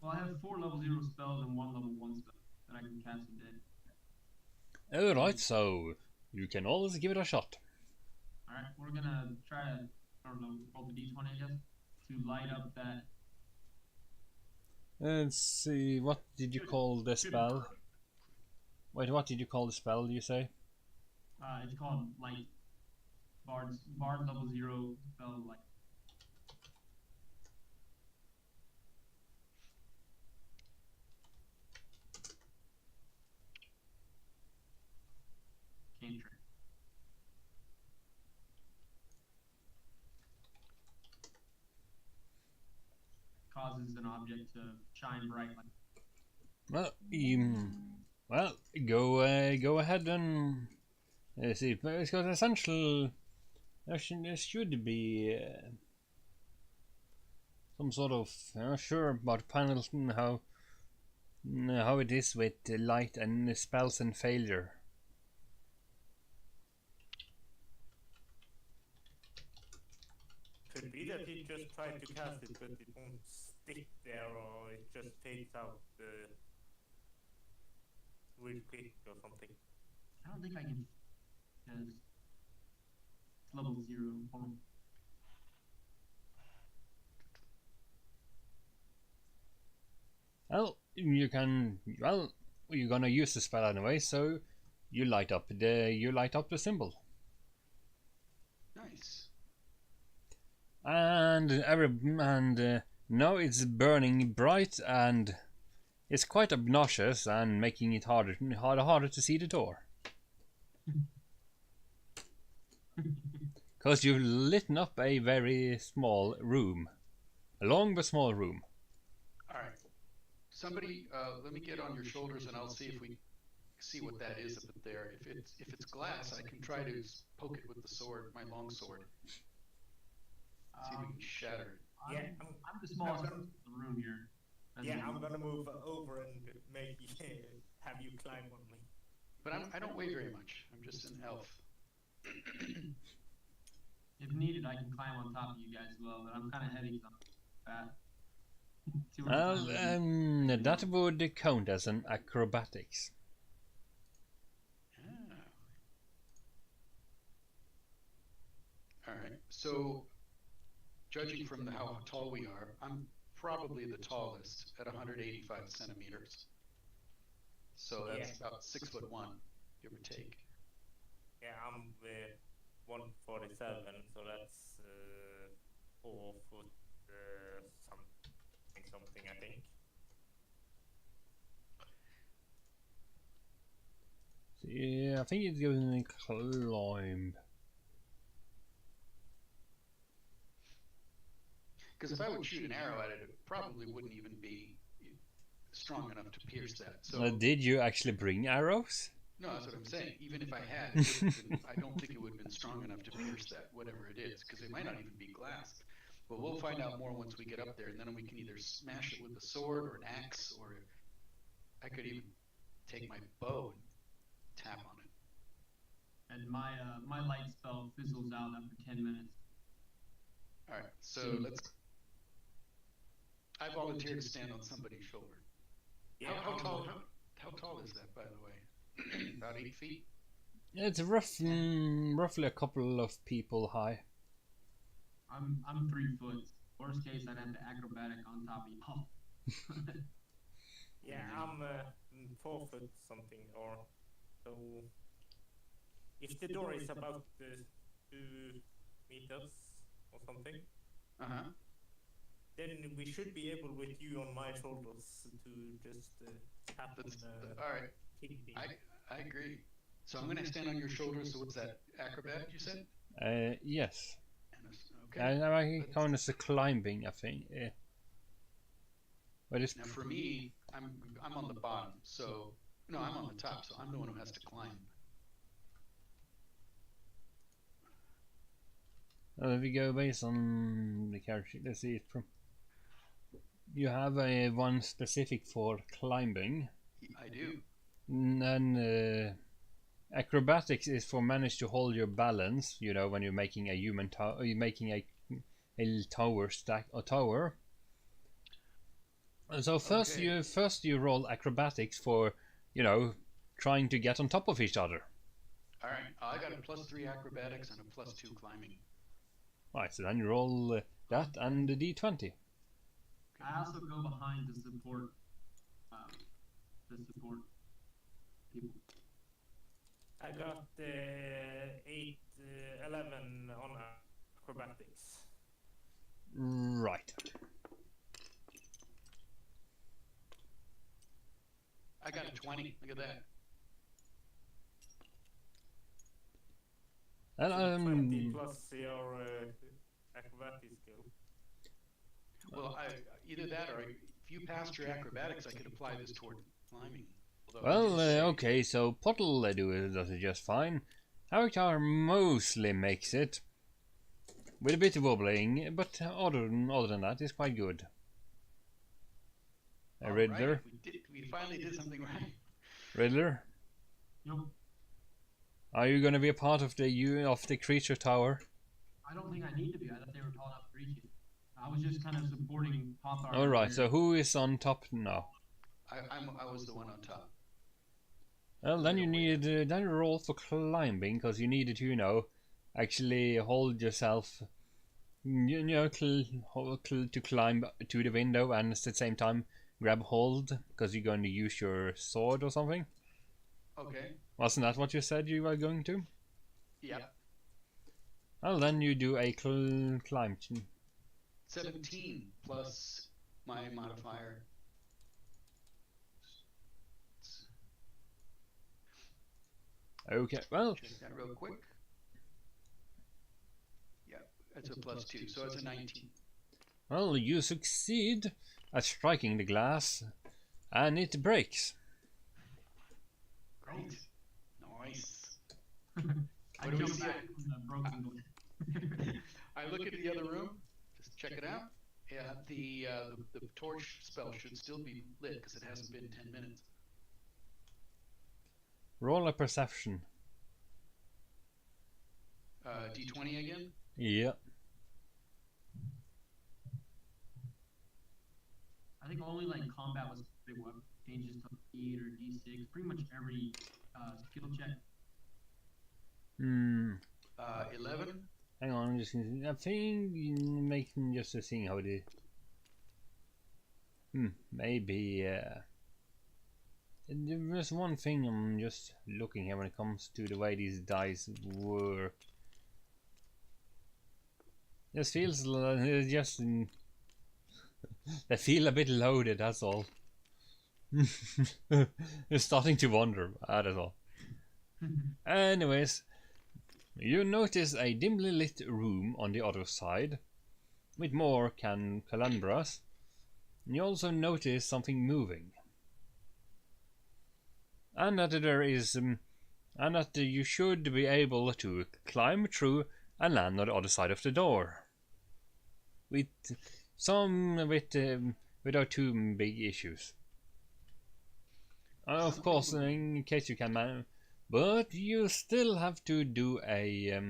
Well, I have 4 level 0 spells and 1 level 1 spell that I can cast a day. Alright, so you can always give it a shot. Alright, we're gonna try to, I don't know, roll the d20 I guess, to light up that. Let's see, what did you call the spell? Wait, what did you call the spell, you say? It's called Light. Bard level 0 spell Light. Cantrip. Causes an object to shine bright like. Well, go ahead and see. Because essential, there should be. some sort of sure about Pendleton how it is with light and spells and failure. Could be that he just tried to cast it, but it won't stick there, or it just fades out real quick or something. I don't think I can, because it's level 0 for me. Well, you can. Well, you're gonna use the spell anyway, so you light up the symbol, Nice. and now it's burning bright, and it's quite obnoxious and making it harder to see the door. Because you've lit up a very small room, a long but small room. All right. Somebody, let me get on your shoulders, and I'll see if we see what that is up there. If it's glass, I can try to poke it with the sword, my long sword. See if we can shatter it. Yeah, I'm the smallest person in the room here. I'm gonna move over and make have you climb on me. But I don't weigh very much. I'm just an elf. If needed, I can climb on top of you guys as well, but I'm kind of heavy because I'm fat. Well, that would count as an acrobatics. Ah. All right. So, judging from how tall we are, I'm probably the tallest at 185 centimeters. So that's about 6'1", give or take. Yeah, I'm 147, so that's 4 foot something, I think. Yeah, I think it's going to climb. Because if I would shoot an arrow at it, it probably wouldn't even be strong enough to pierce that. So did you actually bring arrows? no, that's what I'm saying. Even if I had, it wouldn't have been, I don't think it would have been strong enough to pierce that, whatever it is, because it might not even be glass. But we'll find out more once we get up there, and then we can either smash it with a sword or an axe, or I could even take my bow and tap on it. And my light spell fizzles out after 10 minutes. All right, so I volunteer to stand on somebody's shoulder. Yeah, How tall is that, by the way? About 8 feet? It's roughly a couple of people high. I'm 3 foot. Worst case, I'd have to acrobatic on top of y'all. Yeah, I'm 4 foot something, or so. If the door is about 2 meters or something, then we should be able, with you on my shoulders, to just tap on all right. kick me. I agree. So I'm going to stand on your shoulders. So what's that? Acrobat, you said? Yes. Okay. And I count as a climbing, I think. But it's Now for me, I'm on the bottom. So no, I'm on the top. So I'm the one who has to climb. if we go based on the character sheet, let's see it from. You have a one specific for climbing. I do. And acrobatics is for manage to hold your balance. You know, when you're making a human tower, you're making a tower stack or tower. And so first you roll acrobatics for, trying to get on top of each other. All right. I got a +3 acrobatics and a +2 climbing. Right, so then you roll that and the d20. I also go behind to support people. I got 8, 11 on acrobatics. Right. I got a 20. Look at that. And 20 plus your acrobatics skill. Well, either that or if you passed your acrobatics, I could apply this toward climbing. Well, okay, so Pottle does it just fine. Harry mostly makes it. with a bit of wobbling, but other than that, it's quite good. A All Riddler. right, we finally did something right. Riddler, Yep. are you going to be a part of the creature tower? I don't think I need to be. I thought they were tall enough to reach it. I was just kind of supporting Pathfinder. All right. So who is on top now? I was the one on top. Well, then you need then you roll for climbing because you needed to, actually hold yourself, to climb to the window and at the same time grab hold because you're going to use your sword or something. Okay. Wasn't that what you said you were going to? Yeah. Well, then you do a climb. 17 plus my modifier. Okay. Well, Check that real quick. Yeah, that's a +2, so it's a 19. well, you succeed at striking the glass, and it breaks. Great. Nice. I What do we jumped see? back from the broken door. I look at the other room. Just check it out. Yeah, the torch spell should still be lit because it hasn't been 10 minutes. Roll a perception. D20 again. Yeah. I think only like combat was big what changes to 8 or D6. Pretty much every skill check. 11. Hang on, I'm just gonna. I think making just to see how it is. Maybe. There's one thing I'm just looking here when it comes to the way these dice work. This feels like it's just. They feel a bit loaded. That's all. You're starting to wonder. That's all. Anyways. You notice a dimly lit room on the other side, with more candelabras. You also notice something moving, and that you should be able to climb through and land on the other side of the door, without too big issues. Of course, in case you can manage. But you still have to do a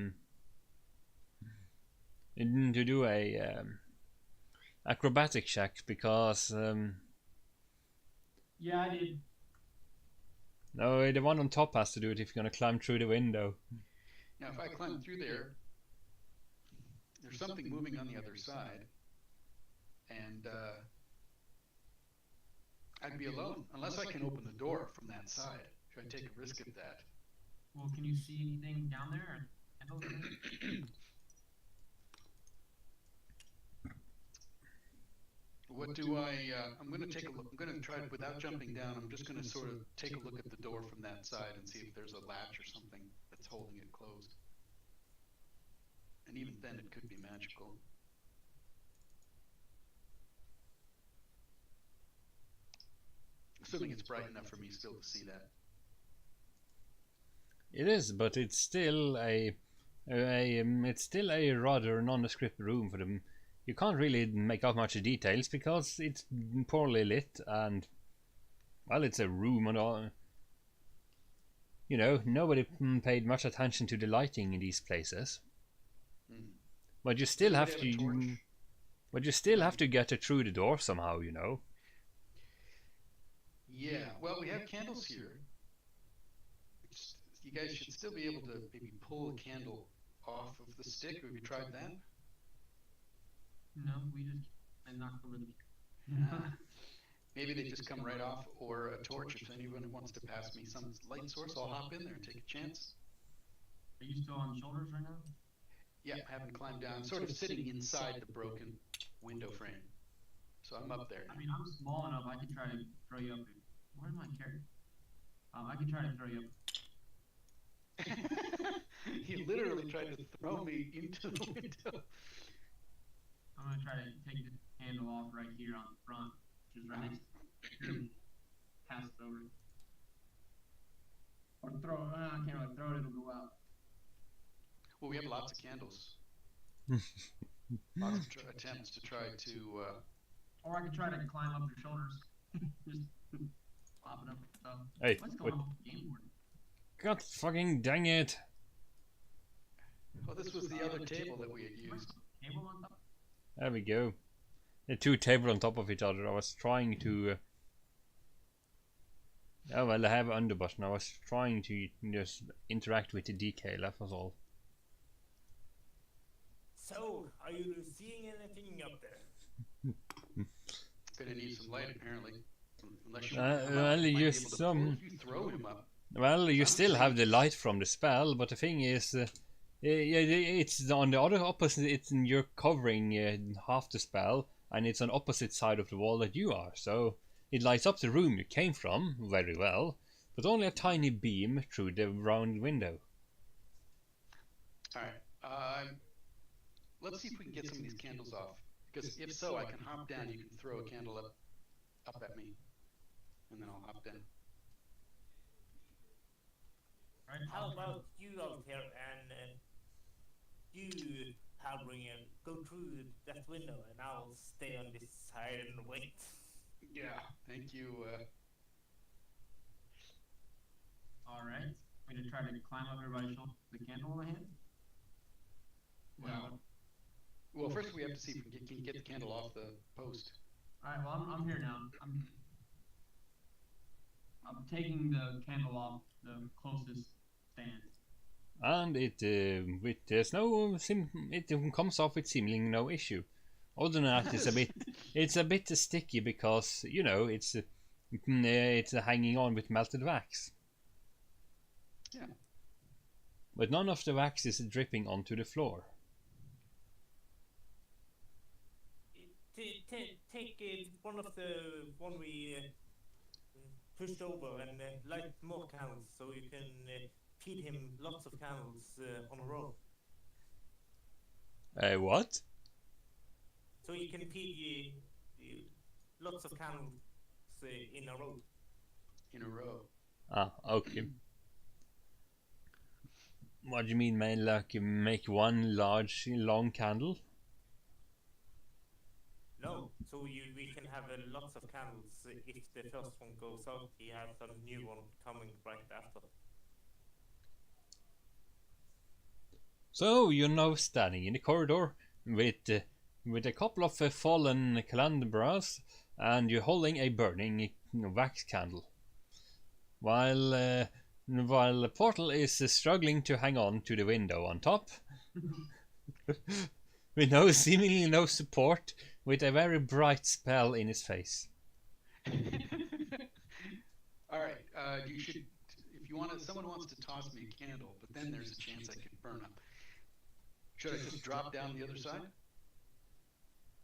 acrobatic check because Yeah, I did. no, the one on top has to do it if you're gonna climb through the window. Now, if I climb through there, there's something moving on the other side, and I'd be alone unless I can open the door from that side. Should I take a risk of that? Well, can you see anything down there? What do I'm going to take a look. I'm going to try, without jumping down, I'm just going to sort of take a look at the door from that side and see if there's a latch or something that's holding it closed. And even then, it could be magical. Assuming it's bright enough for me still to see that. It is, but it's still a rather nondescript room for them. You can't really make out much details because it's poorly lit and, well, it's a room and all. Nobody paid much attention to the lighting in these places. But you still have to. But you still have to get it through the door somehow, Yeah. Well, we have candles here. You guys should still be able to maybe pull a candle off of the stick. Have you tried that? No, we just knocked over the. Maybe they just come right off, or a torch. If anyone wants to pass me some light source, I'll hop in there and take a chance. Are you still on shoulders right now? Yeah, I haven't climbed down. Sort of sitting inside the broken window frame. So I'm up there. I mean, I'm small enough. I could try to throw you up. Where's my carrot? I could try to throw you up. He literally tried to throw me into the window. I'm gonna try to take the handle off right here on the front, which is right next to it. Pass it over. Or throw it. I can't really throw it, it'll go out. Well, we have lots of candles. Lots of attempts to try to. Or I could try to climb up your shoulders. Just popping up stuff. Hey, What's wait. going on with the game board? God fucking dang it! Well, this was the other table that we had used. Table on top? There we go. The two tables on top of each other. I was trying to. Oh well, I have an underbutton. I was trying to just interact with the DK. That was all. So, are you seeing anything up there? Gonna need some light, apparently. Unless you Well, might be you able to pull if you throw him up. Well, you still have the light from the spell, but the thing is, it's on the other opposite. You're covering half the spell, and it's on opposite side of the wall that you are. So it lights up the room you came from very well, but only a tiny beam through the round window. All right. Let's see if we can get some of these candles off. Because if so, I can hop down. You can throw a candle up at me, and then I'll hop down. Right? How about you out here and you, Halbringer, go through that window and I'll stay on this side and wait. Yeah. Thank you. Alright. I'm gonna try to climb up everybody's shoulder with the candle in my hand. Well, first we have to see if we can get the candle off the post. Alright, well I'm here now. I'm taking the candle off the closest stand. And it comes off with seemingly no issue. Other than that, it's a bit sticky because it's hanging on with melted wax. Yeah. But none of the wax is dripping onto the floor. Take one we pushed over and light more candles so you can feed him lots of candles on a row. What? So you can feed lots of candles in a row. In a row. Ah, okay. What do you mean, man? Like make one large, long candle? No, so we can have lots of candles. If the first one goes out, he has a new one coming right after. So you're now standing in the corridor with a couple of fallen candelabras, and you're holding a burning wax candle, while the portal is struggling to hang on to the window on top, with seemingly no support, with a very bright spell in his face. All right. You should, if you want, someone wants to toss me a candle, but then there's a chance I could burn up. Should I just drop down the other side,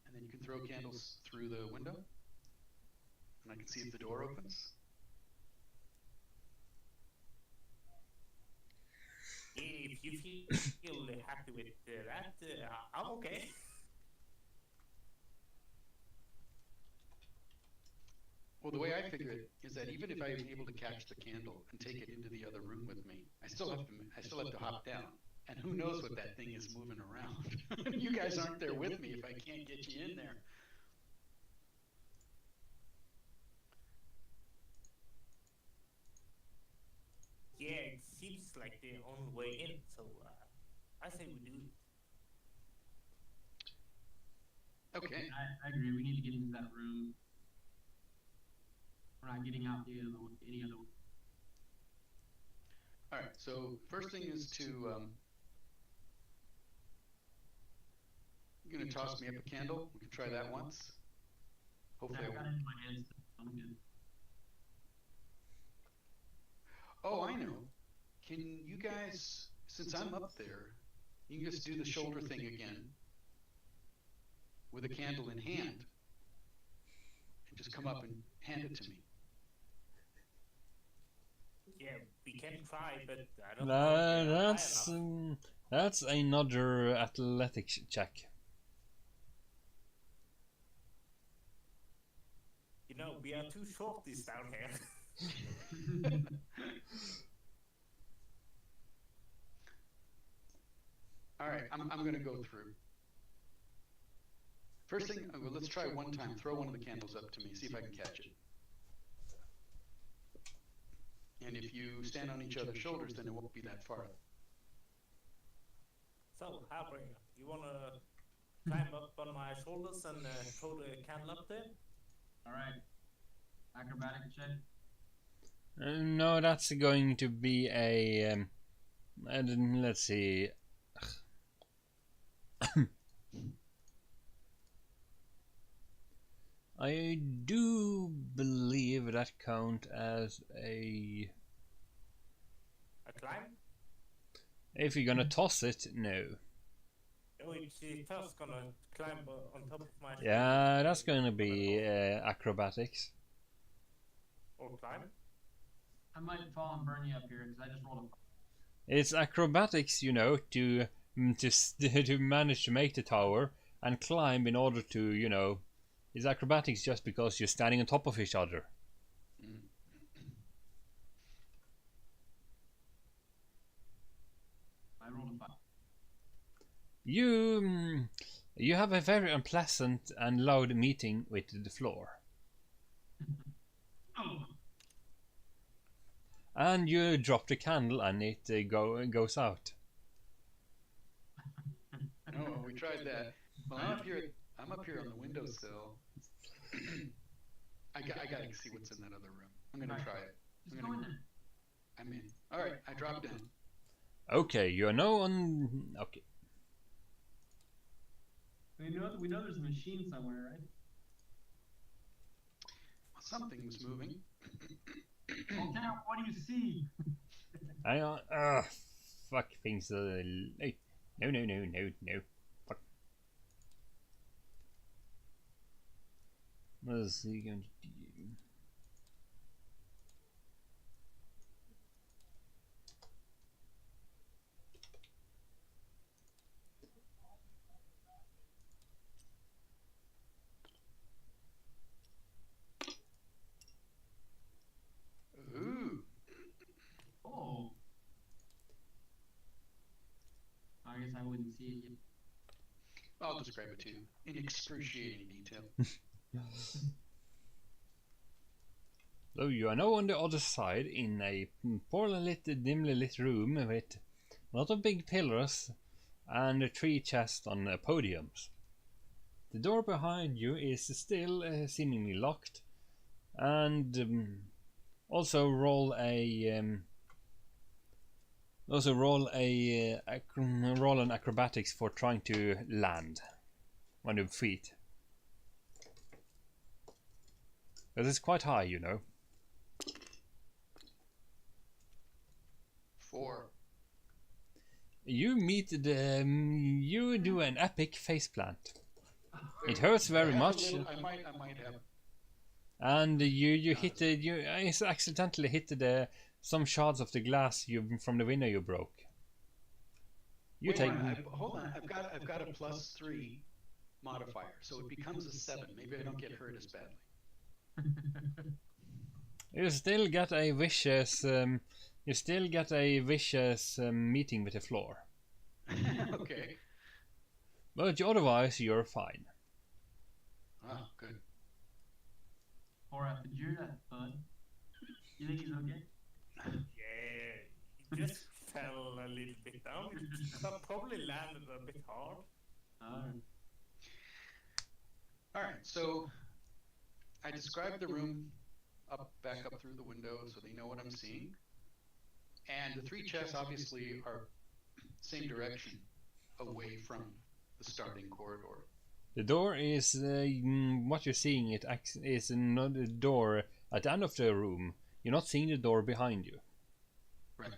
and then you can throw candles through the window, and I can see if the door opens? If you feel happy with that, I'm okay. Well, the way I figure it is that even if I'm able to catch the candle and take it into the other room with me, I still have to hop down, and who knows what that thing is moving around. You guys aren't there with me if I can't get you in there. Yeah, it seems like the only way in, so I say we do it. Okay. I agree, we need to get into that room. We're not getting out any other one. All right. So first thing is to you're gonna toss me up a candle. We can try that once. Hopefully, I got it in my hands. I'm good. Oh, I know. Can you guys, since I'm up there, you can just do the shoulder thing again with a candle in hand, and just come up and hand it to me. Yeah, we can try, but I don't know. That's another athletics check. You know, we are two shorties down here. All right, I'm gonna go through. First thing, well, let's try one time. Throw one of the candles up to me. See if I can catch it. And if you stand on each other's shoulders, then it won't be that far. So, Harbringer, you wanna climb up on my shoulders and throw the candle up there? Alright. Acrobatic check. No, that's going to be a. Let's see. I do believe that count as a. A climb? If you're gonna toss it, no. Oh, she's first gonna climb on top of my shoulders. Yeah, that's gonna be acrobatics. Or climb? I might fall and burn you up here because I just rolled a. It's acrobatics, you know, to to manage to make the tower and climb in order to, you know, it's acrobatics just because you're standing on top of each other. I rolled a 5. You have a very unpleasant and loud meeting with the floor. Oh. And you drop the candle and it goes out. No, we tried that. Well, I'm up here on the windowsill. I gotta see what's in that other room. I'm gonna try it. Just go in there. I'm in. All right, I dropped in. Okay, you're now on. Okay. We know there's a machine somewhere, right? Something was moving. Oh, damn, what do you see? Hang on. Fuck things. No. Fuck. What is he going to do? Ooh. Oh. I guess I wouldn't see it yet. I'll describe it to you in excruciating detail. So you are now on the other side in a poorly lit, dimly lit room with a lot of big pillars and 3 chests on podiums. The door behind you is still seemingly locked, and also roll an acrobatics for trying to land on your feet. Because it's quite high, you know. 4. You meet the. You do an epic faceplant. It hurts very much. I might have. And you hit the. You accidentally hit some shards of the glass from the window you broke. You Wait, take. hold on. I've got a +3 modifier, so it becomes a 7. Maybe I don't get hurt as badly. You still get a vicious. Meeting with the floor. Okay. But otherwise, you're fine. Oh, good. Or after that, bud. You think he's okay? Yeah, he just fell a little bit down. It probably landed a bit hard. All right, so I described the room back up through the window so they know what I'm seeing. And the 3 chests obviously are same direction away from the starting corridor. The door is what you're seeing. It is another door at the end of the room. You're not seeing the door behind you. Right.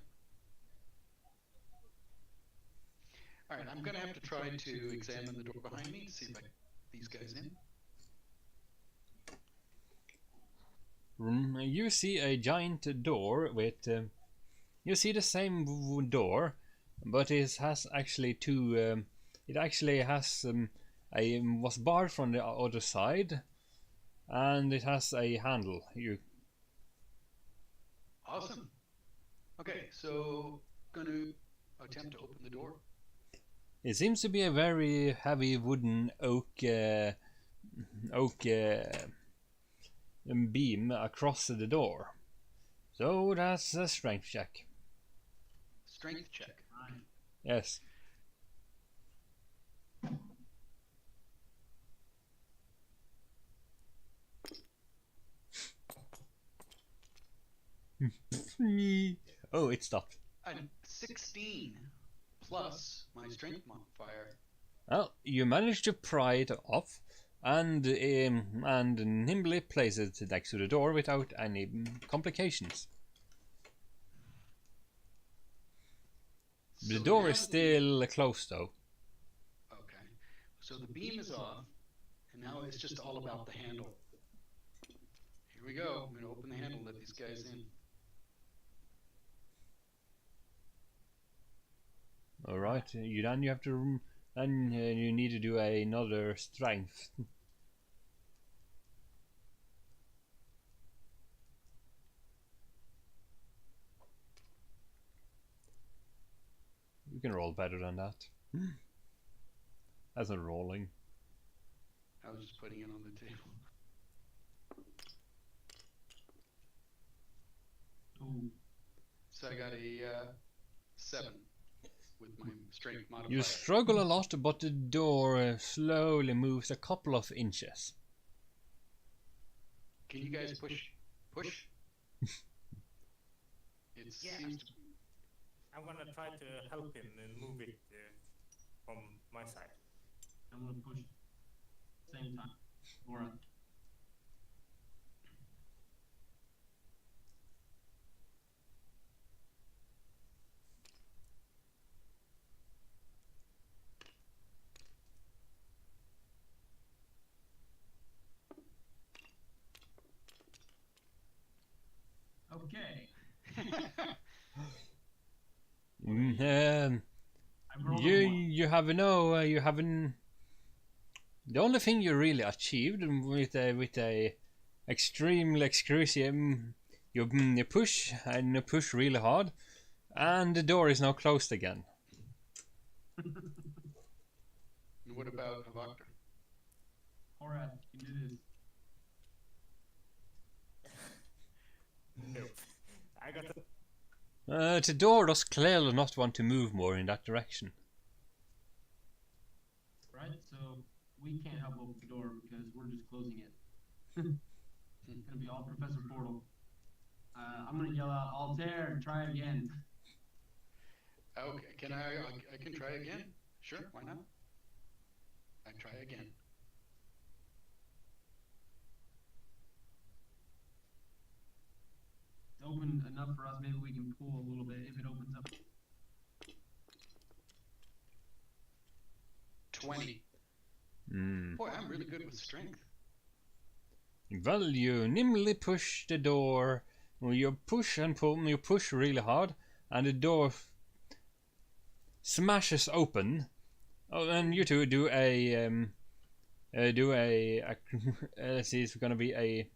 All right, I'm going to have to try to examine the door behind me to see if I get these guys in. You see a giant door with. You see the same door, but it has actually 2. It actually has was barred from the other side, and it has a handle. Awesome. Okay, so going to attempt to open the door. It seems to be a very heavy wooden oak oak beam across the door. So that's a strength check. Strength check. Right. Yes. Oh, it stopped. 16 plus my strength modifier. Well, you managed to pry it off and nimbly place it next to the door without any complications. The So door now is still closed though. Okay. So the beam is off, and now it's just all about the handle. Here we go. I'm going to open the handle and let these guys in. Alright, you have to... Then you need to do another strength. You can roll better than that. That's not rolling. I was just putting it on the table. Ooh. So I got a 7 with my strength modifier. You struggle a lot, but the door slowly moves a couple of inches. Can you guys push? Push? It Yeah. seems to... I'm gonna try to help him and move it from my side. I'm gonna push. Same time. Alright. Okay. I rolled a one. You have no... you haven't... The only thing you really achieved with a extremely excruciating... You push, and you push really hard, and the door is now closed again. And what about Havoctor? Alright, you can do this. No. I got the The door does clearly not want to move more in that direction. Right? So we can't help open the door because we're just closing it. It's gonna be all Professor Portal. I'm gonna yell out, Altair, and try again. Okay, can I can try again? Sure, why not? I try again. It's open enough for us, maybe we can pull a little bit if it opens up. 20. Mm. Boy, I'm really good with strength. Well, you nimbly push the door. Well, you push and pull. You push really hard, and the door smashes open. Oh, and you two do a let's see, it's gonna be a.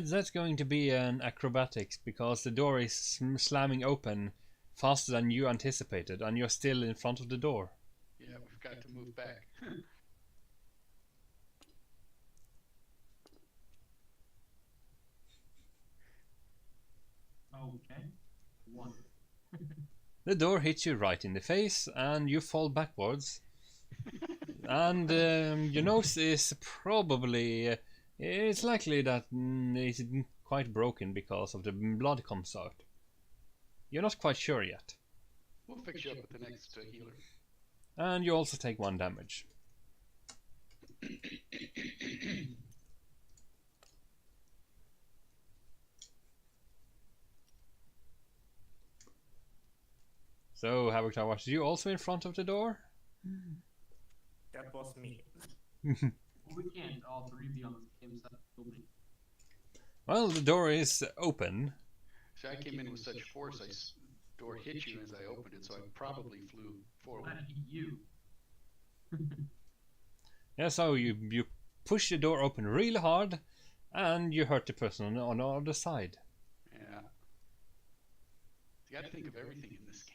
That's going to be an acrobatics because the door is slamming open faster than you anticipated, and you're still in front of the door. Yeah, we've got to move back. Okay. 1. The door hits you right in the face, and you fall backwards. And your nose is probably... it's likely that it's quite broken because of the blood comes out. You're not quite sure yet. We'll fix you up with the next healer. And you also take 1 damage. So, Havoctar, was you also in front of the door? that was me. Well, we can't all 3 be on the same side of the building. Well, the door is open. So I came in with such force, door hit you as I opened it, so I probably flew forward. That hit you. Yeah, so you push the door open really hard, and you hurt the person on the other side. Yeah. You got to think of everything in this game.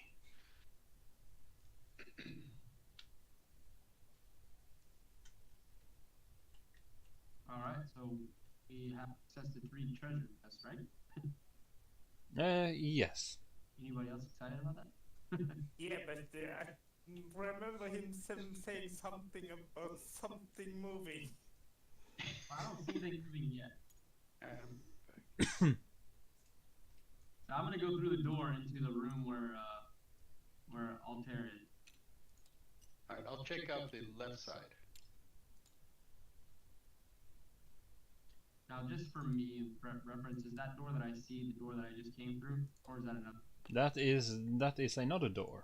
All right, so we have access to 3 treasure chests, right? Yes. Anybody else excited about that? Yeah, but I remember him saying something about something moving. I don't see anything moving yet. Um, So I'm gonna go through the door into the room where Altair is. all right, I'll check out the left side. Now, just for me, reference, is that door that I see the door that I just came through, or is that another? That is another door.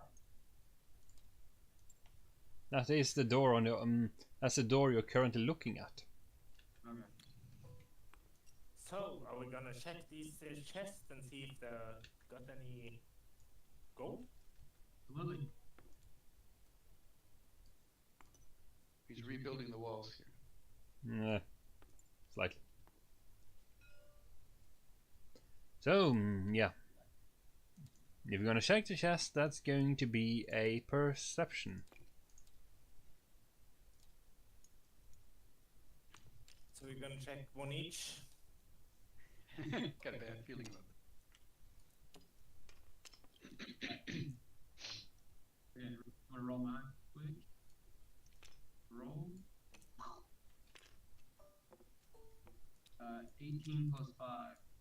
That is the door on the that's the door you're currently looking at. Okay. So, are we gonna check these chests and see if they got any gold? Absolutely. He's rebuilding the walls here. Slightly. So, yeah. If you're gonna check the chest, that's going to be a perception. So we're gonna check one each. Got a bad feeling about it. Okay, I'm gonna roll mine quick. Roll. 18 plus 5,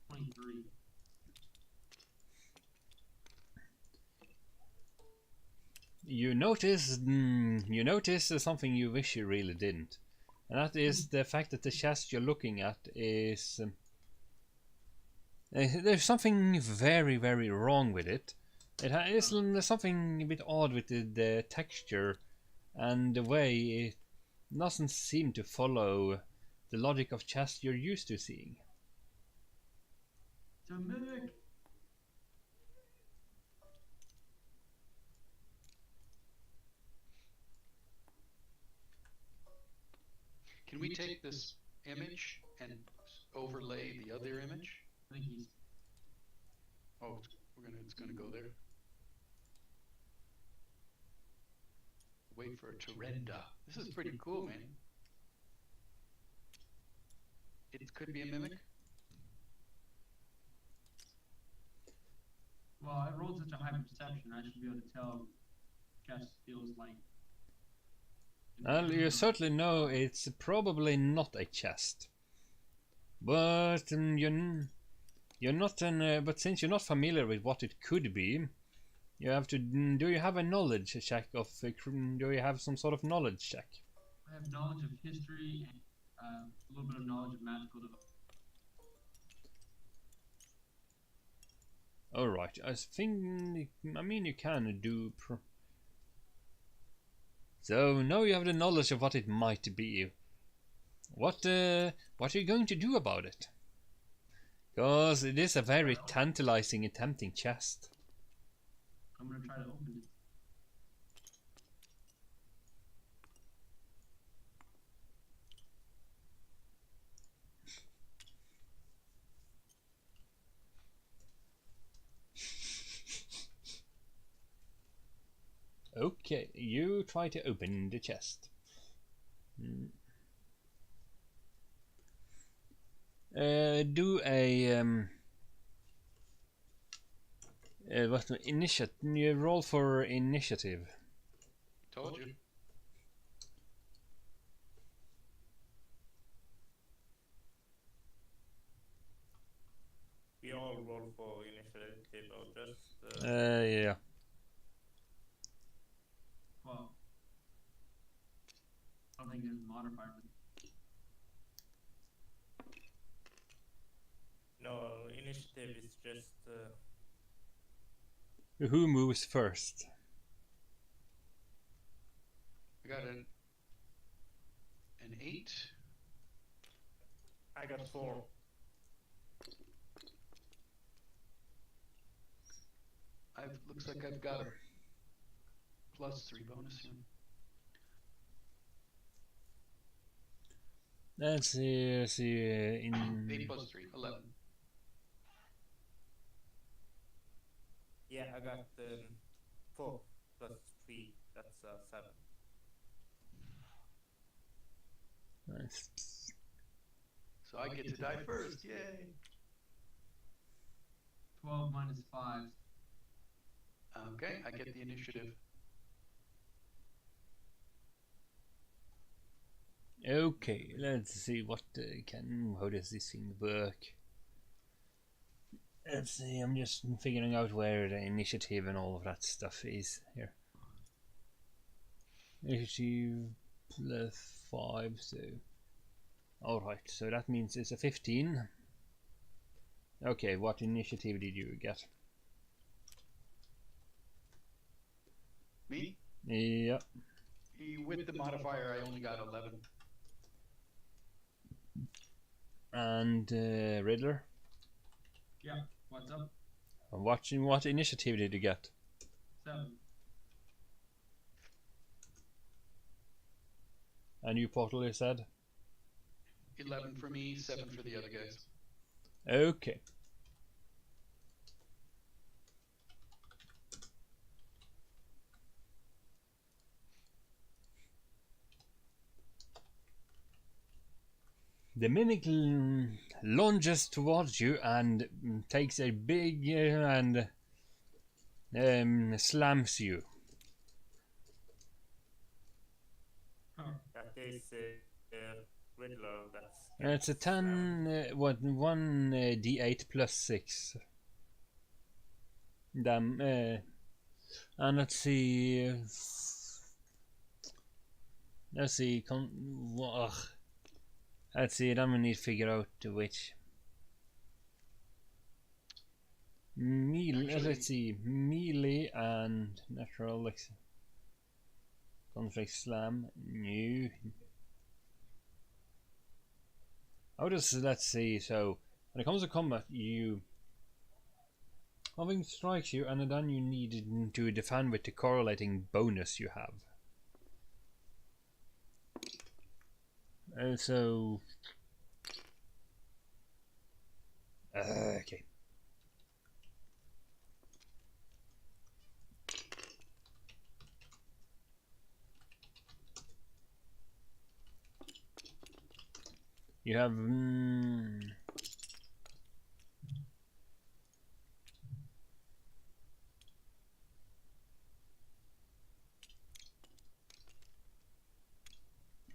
23. You notice something you wish you really didn't, and that is the fact that the chest you're looking at is there's something very, very wrong with it. There's something a bit odd with the texture and the way it doesn't seem to follow the logic of chests you're used to seeing. It's a mimic. Can we take this image and overlay the other image? I think he's. Oh, it's gonna go there. Wait for it to render. This is pretty cool, man. It could be a mimic. Well, I rolled such a high perception, I should be able to tell chest feels like. Well, you certainly know it's probably not a chest, but you're not but since you're not familiar with what it could be, you have to. Do you have a knowledge check of? Do you have some sort of knowledge check? I have knowledge of history and a little bit of knowledge of magical development. All right, I think. I mean, you can do. So now you have the knowledge of what it might be. What are you going to do about it? Because it is a very tantalizing and tempting chest. I'm gonna try to open it. Okay, you try to open the chest. Do a what initiative? You roll for initiative. Told you. We all roll for initiative or just. Yeah. Well, I don't think there's a modifier. No, initiative is just. Who moves first? I got an 8. I got 4. Looks like I've got a +3 bonus here. Let's see. 8 plus 3, 11. Yeah, I got 4 plus 3. That's 7. Nice. So I get to die first. Yay. 12 minus 5. Okay, I get the initiative. Okay, let's see what how does this thing work? Let's see, I'm just figuring out where the initiative and all of that stuff is here. Initiative plus 5, so... Alright, so that means it's a 15. Okay, what initiative did you get? Me? Yeah. With the modifier, I only got 11. And Riddler? Yeah, what's up? What initiative did you get? 7. And you, Portal, you said? 11 for me, 7 for the other guys. Okay. The mimic lunges towards you and takes a big and slams you. That is Riddler. It's a 10, what, 1 d8 plus 6. Damn, and let's see, let's see, then we need to figure out which. Let's see, melee and natural, like, conflict slam, new. How does, let's see, so when it comes to combat, something strikes you and then you need to defend with the correlating bonus you have. So okay. You have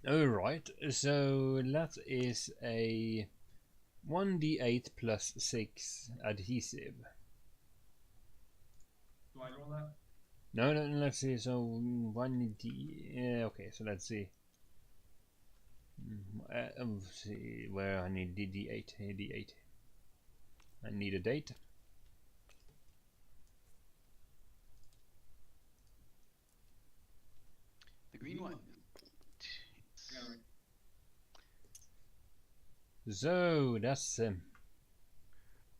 alright, so that is a 1d8 plus 6 adhesive. Do I roll that? No, let's see, so 1d, yeah, okay, so let's see. See where I need d8, d8. I need a date. The green one. So that's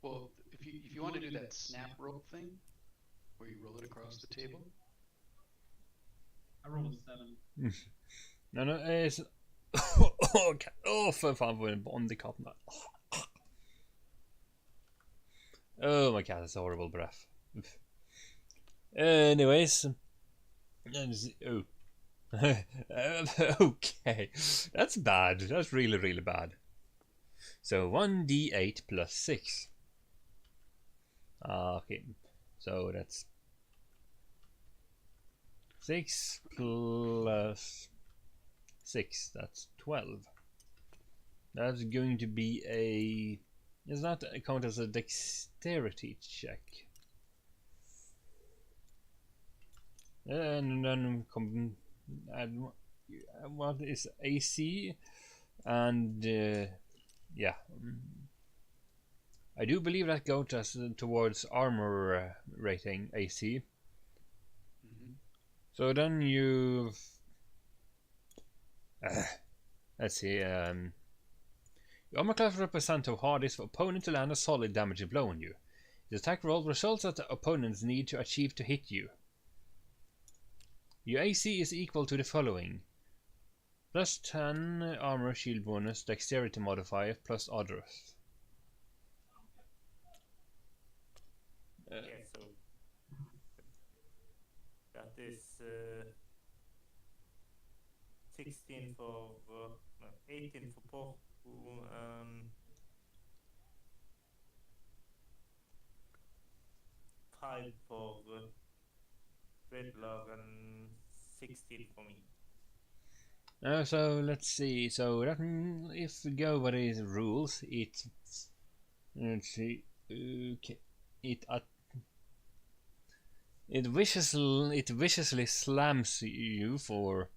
Well, if you want to do that snap rope thing, where you roll it across the table. I rolled a 7. no, it's okay. Oh, för fan vad en bond i katten. Oh, my cat has a horrible breath. Anyways, oh, okay, that's bad. That's really, really bad. So 1d8 plus 6. Okay, so that's 6 plus 6. That's 12. That's going to be a. Does that count as a dexterity check? And then add what is AC, and yeah, I do believe that goes as towards armor rating AC. So then you let's see. Your armor class represents how hard it is for opponent to land a solid damaging blow on you. The attack roll results that the opponents need to achieve to hit you. Your AC is equal to the following: plus 10 armor shield bonus, dexterity modifier, plus others. Yeah, so that is 16 for no, 18 for Cool. 5 for Red Log and 16 for me. So let's see. So that if we go by these rules, let's see. Okay, it viciously slams you for.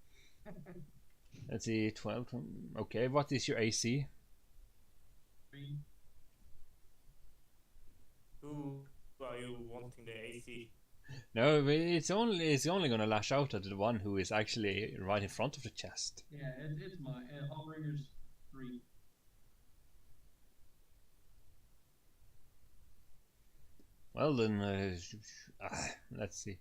Let's see, 12. Okay, what is your AC? 3. Who are you wanting the AC? No, it's only gonna lash out at the one who is actually right in front of the chest. Yeah, it's mine. Hallbringer's 3. Well then, let's see.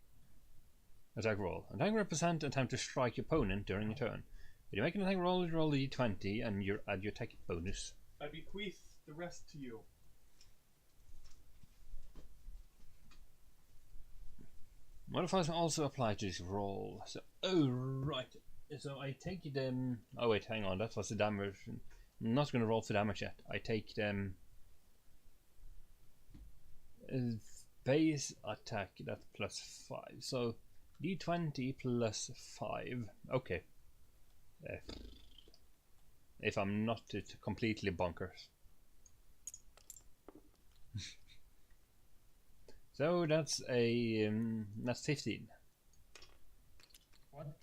Attack roll. Attack represent attempt to strike your opponent during a turn. When you make an attack roll, you roll a d20 and you add your attack bonus. I bequeath the rest to you. Modifiers also apply to this roll. So, oh right. So I take them. Oh wait, hang on. That was the damage. I'm not going to roll for damage yet. I take them. Base attack. That's +5. So d20 +5. Okay. If I'm not completely bonkers. So that's that's 15. What?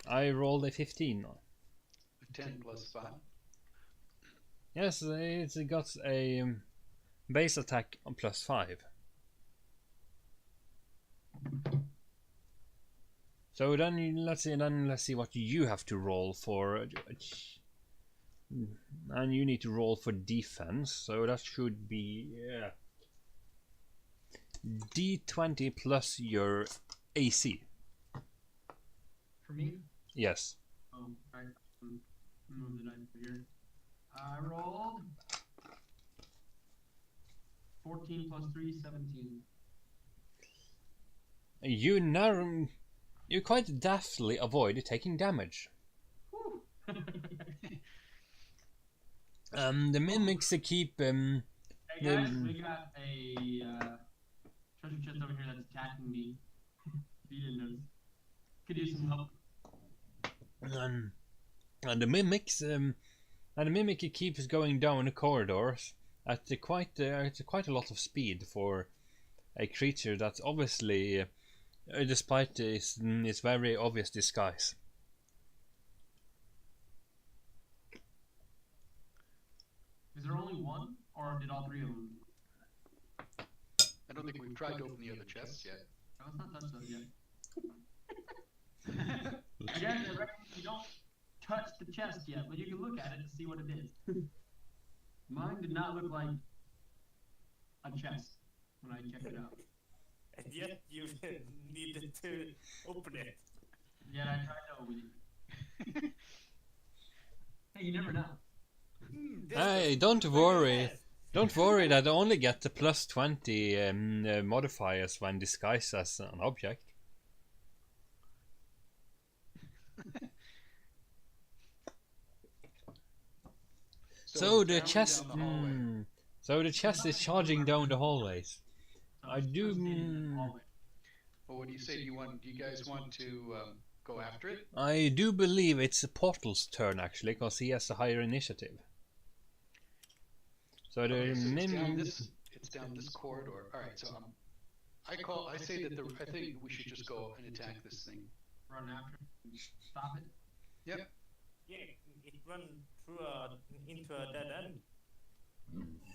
I rolled a 15 now. 10 + 5. Yes, it's got a base attack on +5. So then let's see what you have to roll for, and you need to roll for defense. So that should be d20 plus your AC. For me? Yes. Oh, alright. Move the dice over here. I rolled 14 + 3, 17. You quite deftly avoid taking damage. Whew. The mimics keep Hey guys, we got a treasure chest over here that's attacking me. If you didn't notice. Could use some help. and the mimic keeps going down the corridors at quite a lot of speed for a creature that's obviously, despite its very obvious disguise. Is there only one, or did all 3 of them? I don't think we've tried to open the other chests yet. No, it's not touched those yet. Again, I recommend you don't touch the chest yet, but you can look at it to see what it is. Mine did not look like a chest when I checked it out. And yet you needed to open it. Yet I tried to open it. Hey, you never know. Hey, don't worry. Don't worry that I only get the +20 modifiers when disguised as an object. So the chest, so the chest is charging down the hallways. So I it's do. just in the hallway. Well, what do you say? Do you guys want to go after it? I do believe it's Portal's turn actually, because he has a higher initiative. So the Okay, so it's down this corridor. All right, so I say that I think we should just go and attack this thing. Run after it and stop it. Yep. Yeah, it run into a dead end.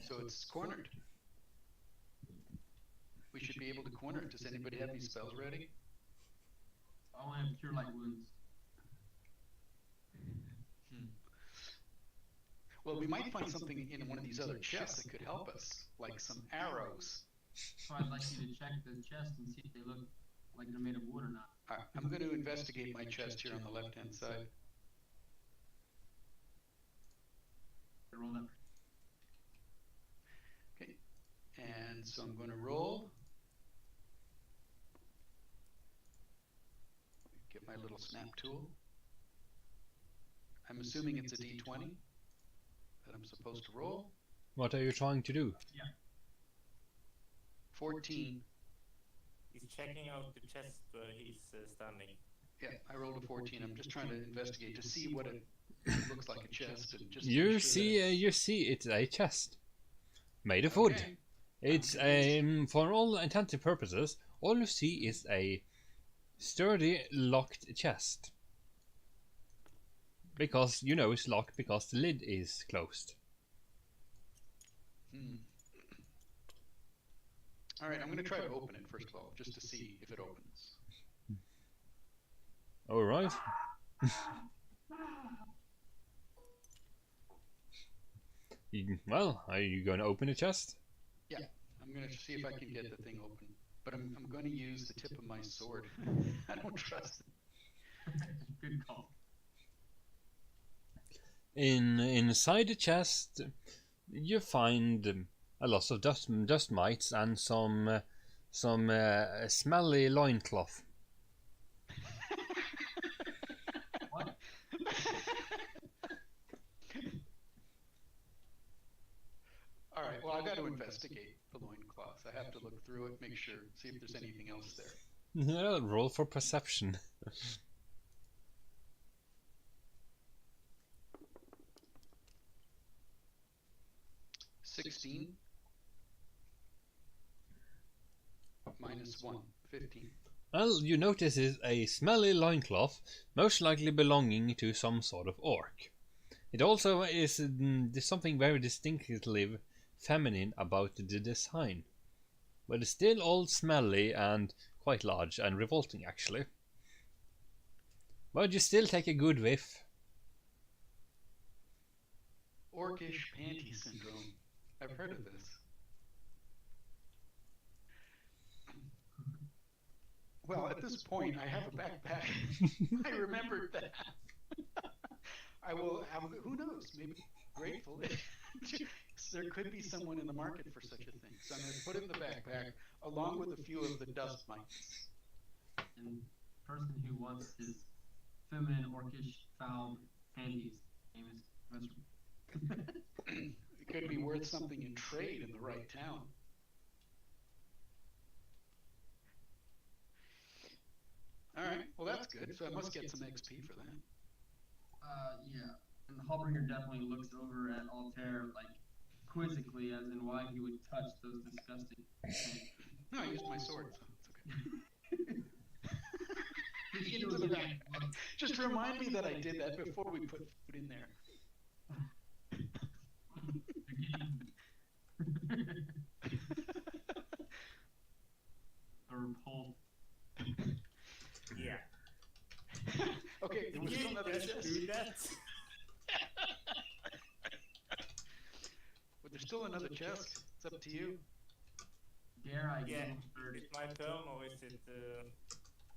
So it's cornered. We should be able to corner it. Does anybody have any spells ready? I only have cure light wounds. Well, we might find something in one of these other chests that could help us, like some arrows. So I'd like you to check the chest and see if they look like they're made of wood or not. All right, I'm going to investigate my chest here on the left-hand side. Roll that. Okay, and so I'm going to roll. Get my little snap tool. I'm assuming it's a D20 that I'm supposed to roll. What are you trying to do? 14. He's checking out the chest where he's standing. Yeah, I rolled a 14. I'm just trying to investigate to see what it looks like a chest and just to You make sure that you see it's a chest made of wood. Okay. It's for all intents and purposes, all you see is a sturdy locked chest. Because you know it's locked because the lid is closed. All right, I'm going to try to open it first of all, just to see if it opens. All right. Well, are you going to open the chest? Yeah, I'm going to see if I can get the thing open. But I'm going to use the tip of my sword. I don't trust it. Good call. Inside the chest, you find a lot of dust mites and some smelly loincloth. What? All right, well, I got to investigate the loincloth. I have to look through it, make sure, see if there's anything else there. Roll for perception. 16 minus 1, 15. Well, you notice is a smelly loincloth, most likely belonging to some sort of orc. It also is there's something very distinctively feminine about the design, but it's still all smelly and quite large and revolting, actually. But you still take a good whiff. Orcish panty syndrome. I've heard of this. Well, at this point, I have a backpack. I remembered that. I will have, who knows, maybe grateful. There could be someone in the market for such a thing. So I'm going to put it in the backpack along with a few of the dust mites. And person who wants his feminine orcish foul panties name is Professor. It could be worth something in trade in the right town. All right, well that's good. So I must get some XP for that. Yeah. And the Hallbringer definitely looks over at Altair like quizzically, as in why he would touch those disgusting things. No, I used my sword, so it's okay. He Into shows the you back. Just remind me that I did that before we put food in there. A repulse. Yeah. Okay, there was still another Just chest. do that. But there's still another chest. It's up to you. Dare I Yeah. go Is third? it my turn or is it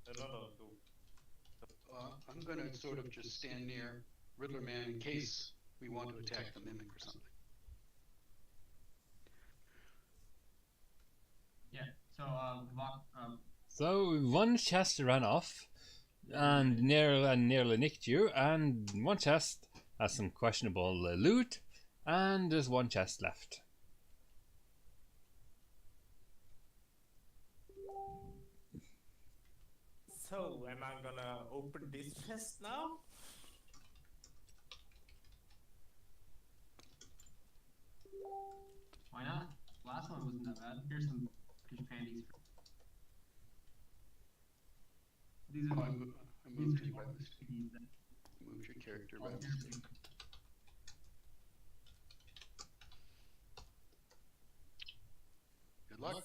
another go? I'm going to sort of just stand near Riddler Man in case we want to attack the mimic or something. Yeah. So, So one chest ran off and nearly nicked you, and one chest has some questionable loot, and there's one chest left. So, am I gonna open this chest now? why not? Last one wasn't that bad. Here's some fish panties. These Oh, are I these moved are you by the mistake. panties that Moved your character by Altair mistake. picked. Good luck.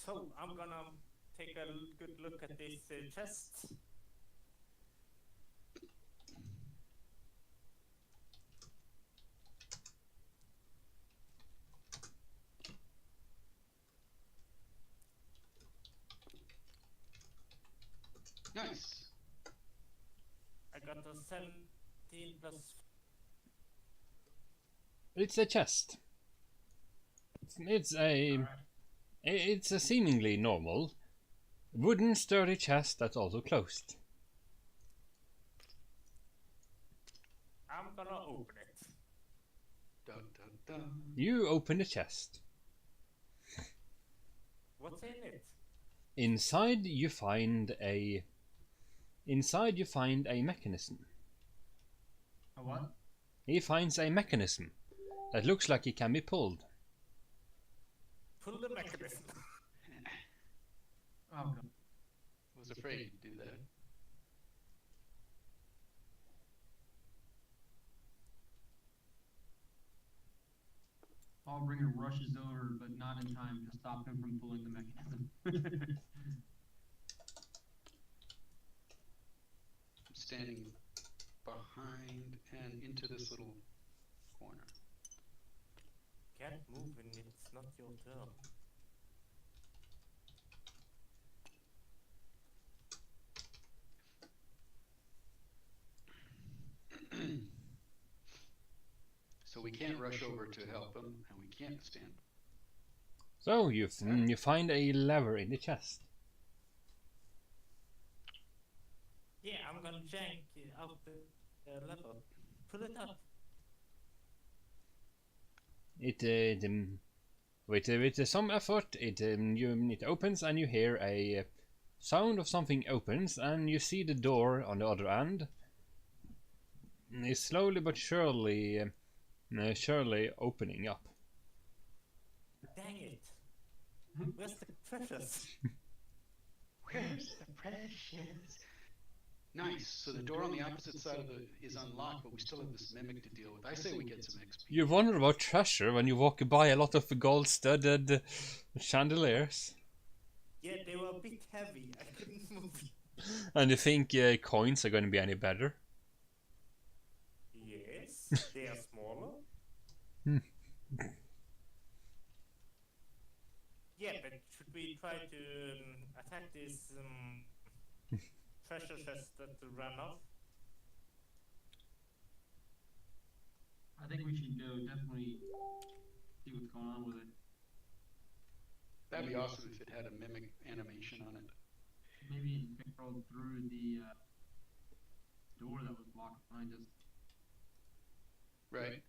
So, I'm gonna take a good look at this chest. Nice. I got a 17 plus. It's a chest. It's a seemingly normal wooden sturdy chest that's also closed. I'm gonna open it. Dun, dun, dun. You open the chest. What's in it? Inside you find a mechanism. A what? He finds a mechanism that looks like it can be pulled. Pull the mechanism. Oh, God. I was afraid you'd do that. Allbringer rushes over, but not in time to stop him from pulling the mechanism. I'm standing behind and into this little corner. Can't move when it's not your turn. So we can't rush over to help him, and we can't stand. So you find a lever in the chest. Yeah, I'm gonna jank out the lever. Pull it up. With some effort, it opens, and you hear a sound of something opens, and you see the door on the other end. It's slowly but surely opening up. Dang it. Where's the precious? Where's the precious? Nice. So the door on the opposite side of is unlocked, but we still have this mimic to deal with. I say we get some XP. You wonder about treasure when you walk by a lot of gold-studded chandeliers, Yeah, they were a bit heavy. I couldn't move. and you think coins are going to be any better. Yes, they are smaller. Yeah, but should we try to attack this treasure chest that ran off? I think we should go definitely see what's going on with it. That'd be awesome if it had a mimic animation on it. Maybe it crawled through the door that was locked behind us. Right.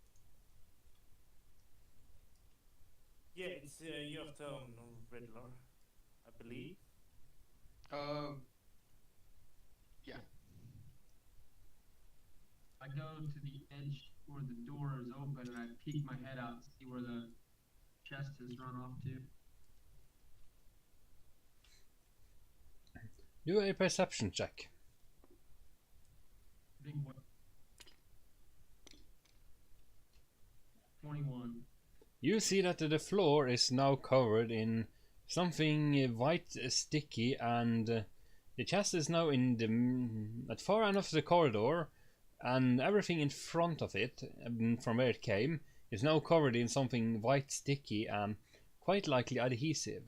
Yeah, it's your turn, Riddler, I believe. Yeah. I go to the edge where the door is open and I peek my head out to see where the chest has run off to. Do a perception check. Big boy. 21. You see that the floor is now covered in something white, sticky, and the chest is now in the at far end of the corridor, and everything in front of it, from where it came, is now covered in something white, sticky, and quite likely adhesive.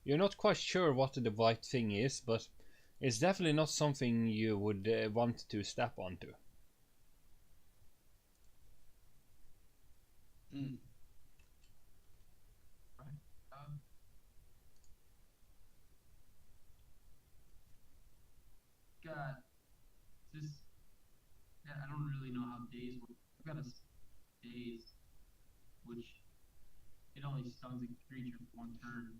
You're not quite sure what the white thing is, but it's definitely not something you would want to step onto. Mm. God, this. Yeah, I don't really know how days work. I've got a daze, which it only stuns a creature for one turn.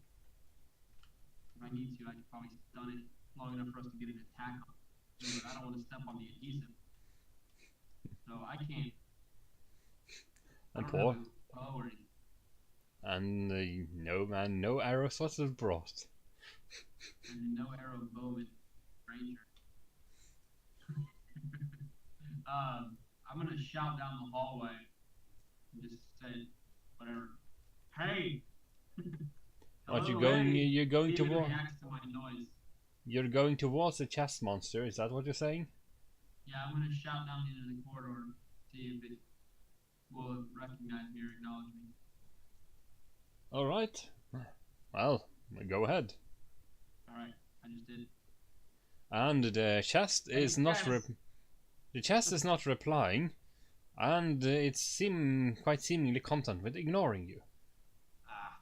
If I need to, I could probably stun it long enough for us to get an attack on it. But I don't want to step on the adhesive, so I can't. And I don't poor. have a bow or anything. And no man, no arrows was brought. And no arrow bowman ranger. I'm gonna shout down the hallway and just say whatever. Hey. What you Hello, going? hey. You're going See if it towards. reacts to my noise. You're going towards the chest monster. Is that what you're saying? Yeah, I'm gonna shout down into the corridor, see if it will recognize me or acknowledge me. All right. Well, go ahead. All right, I just did. And the chest is not. Yes. The chest is not replying, and it's quite seemingly content with ignoring you. Ah,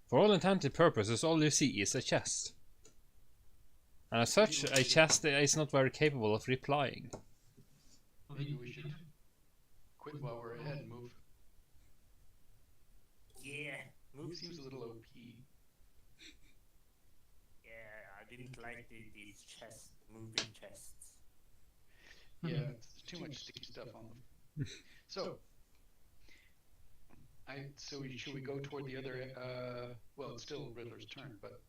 For all intended purposes, all you see is a chest. And as such, a chest is not very capable of replying. Maybe we should quit while we're ahead and move. Yeah, Move seems a little OP. Yeah, I didn't like these moving chests. Yeah, there's too much sticky stuff on them. So, should we go toward the other? Well, it's still Riddler's turn, but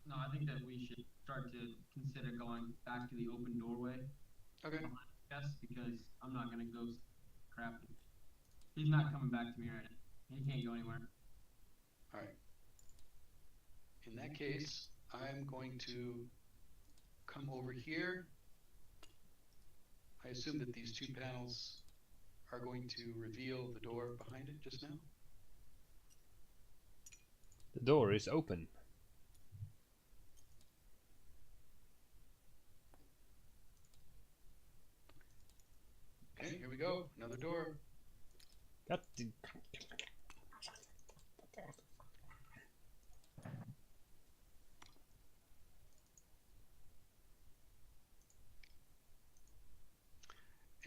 No, I think that we should start to consider going back to the open doorway okay. behind the chest, because I'm not gonna ghost crap. He's not coming back to me right now. He can't go anywhere. All right. In that case, I'm going to come over here. I assume that these 2 panels are going to reveal the door behind it just now. The door is open. Okay, here we go. Another door. Got the...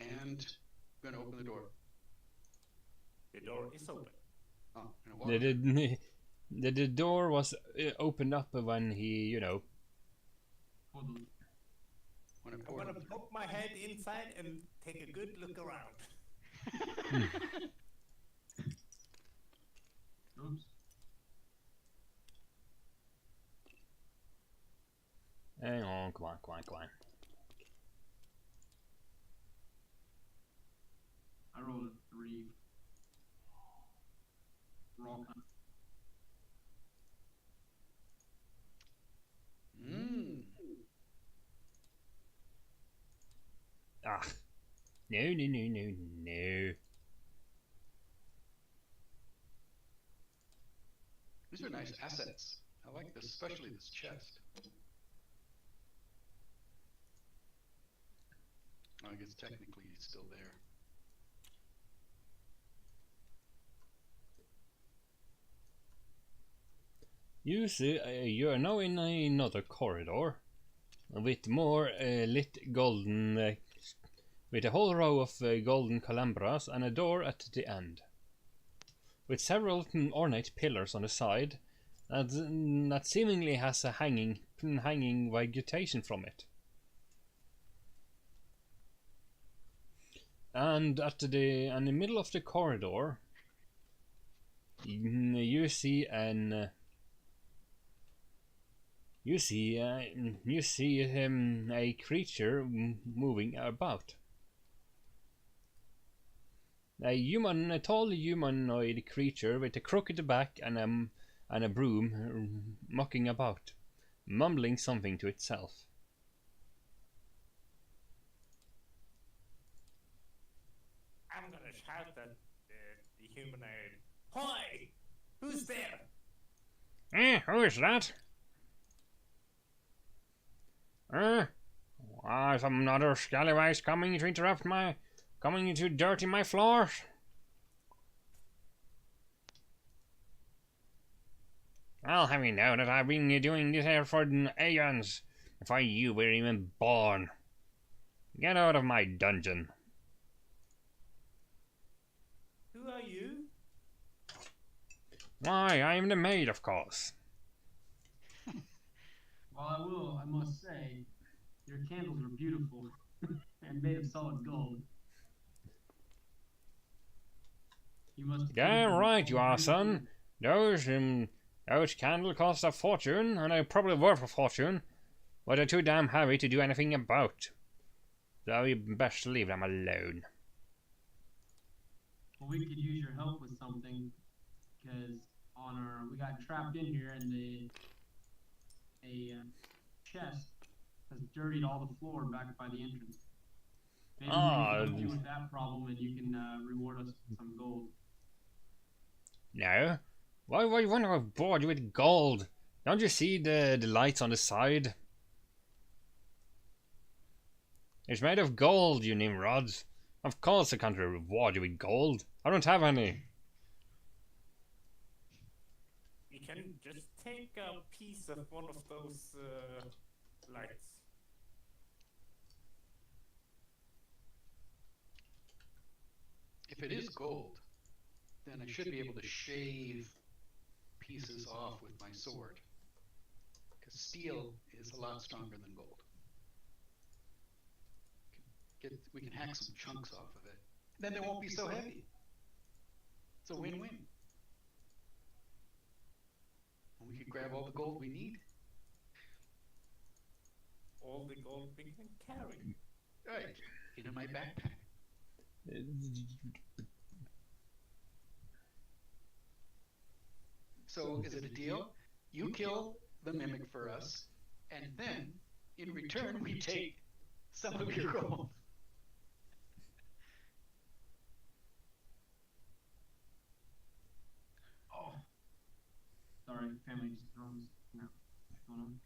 And I'm going to open the door. The door is open. Oh, I'm gonna walk The door was opened up when he, you know. Hold on. when I I'm pour gonna it. pop my head inside and take a good look around. Oops. Hang on, come on. I rolled a 3. Raw con. Ah. No. These are nice assets. I like this, especially this chest. I guess technically he's still there. You see, you are now in another corridor with more lit golden, with a whole row of golden calambras and a door at the end, with several ornate pillars on the side that seemingly has a hanging vegetation from it. And in the middle of the corridor, you see a creature moving about. A tall humanoid creature with a crooked back and a broom, mucking about, mumbling something to itself. I'm gonna shout at the humanoid. Hoy! Who's there? Who is that? Some other scallywags coming to dirty my floors. I'll have you know that I've been doing this here for aeons, before you were even born. Get out of my dungeon. Who are you? Why, I'm the maid, of course. Well, I must say, your candles are beautiful and made of solid gold. You must. Damn right you are, son. Those candles cost a fortune, and they're probably worth a fortune, but they're too damn heavy to do anything about. So you best leave them alone. Well, we could use your help with something, because we got trapped in here, and a chest has dirtied all the floor back by the entrance. Maybe we can help you with that problem, and you can reward us with some gold. No. Why want to reward you with gold? Don't you see the lights on the side? It's made of gold, you nimrods. Of course I can't reward you with gold. I don't have any. You can just take a piece of one of those lights. If it is gold, then I should be able to shave pieces off with my sword. Because steel is a lot stronger than gold. We can hack some chunks off of it. Then they won't be so heavy. It's a win-win. And we could grab all the gold we need. All the gold we can carry. Right. In my backpack. So is it a deal? You kill the mimic for us, and then, in return, we take some of your gold. Oh. Sorry, family just throws. No. What's going on?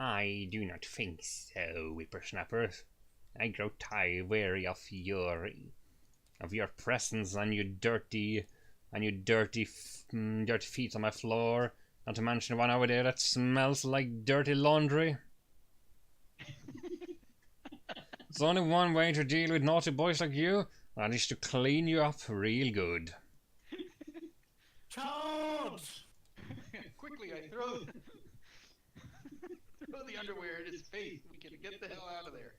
I do not think so, whippersnappers. I grow tired, weary of your presence and your dirty feet on my floor. Not to mention one over there that smells like dirty laundry. There's only one way to deal with naughty boys like you, that is to clean you up real good. Charge! Quickly, I throw the underwear at his face. We can get the hell out of there.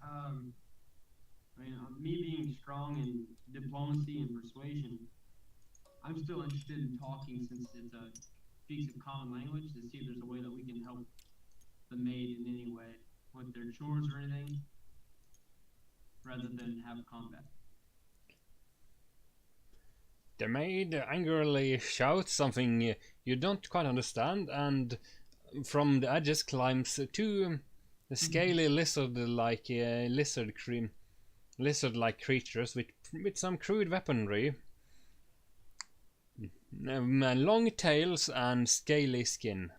I mean, me being strong in diplomacy and persuasion, I'm still interested in talking since it speaks a common language to see if there's a way that we can help the maid in any way with their chores or anything, rather than have combat. The maid angrily shouts something you don't quite understand, and from the edges climbs two scaly lizard-like creatures with some crude weaponry, long tails and scaly skin.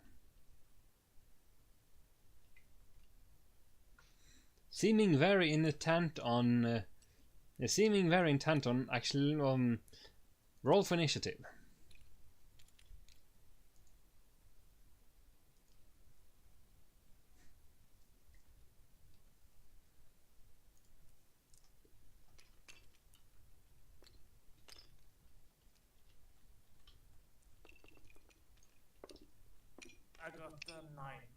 Seeming very intent on actually roll for initiative. I got 9.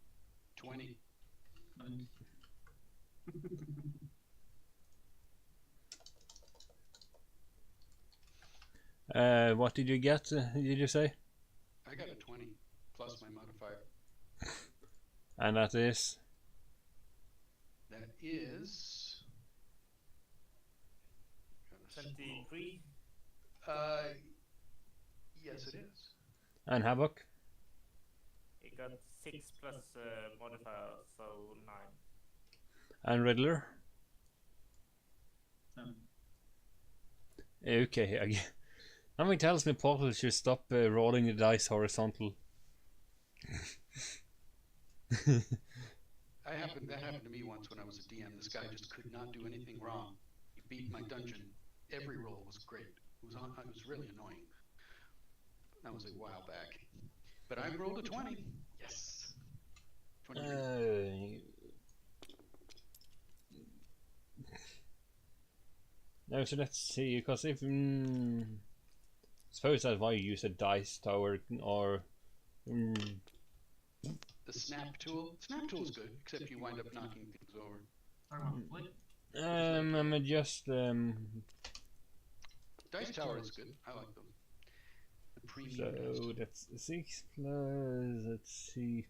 20. What did you get? Did you say? I got a 20 plus my modifier. And that is? That is 23. Yes, it is. And Havoc? It got 6 plus modifier, so 9. And Riddler? 7. Okay, something tells me Portal should stop rolling the dice horizontal. That happened to me once when I was a DM. This guy just could not do anything wrong. He beat my dungeon. Every roll was great. It was really annoying. That was a while back. But I rolled a 20. Yes. 23. No, so let's see, because if suppose that's why you use a dice tower or The snap tool. Snap tool is good, except you wind up knocking things over. Talking about flick? I'm just Dice tower is good. I like them. The premium dice so tower. that's 6 plus, let's see,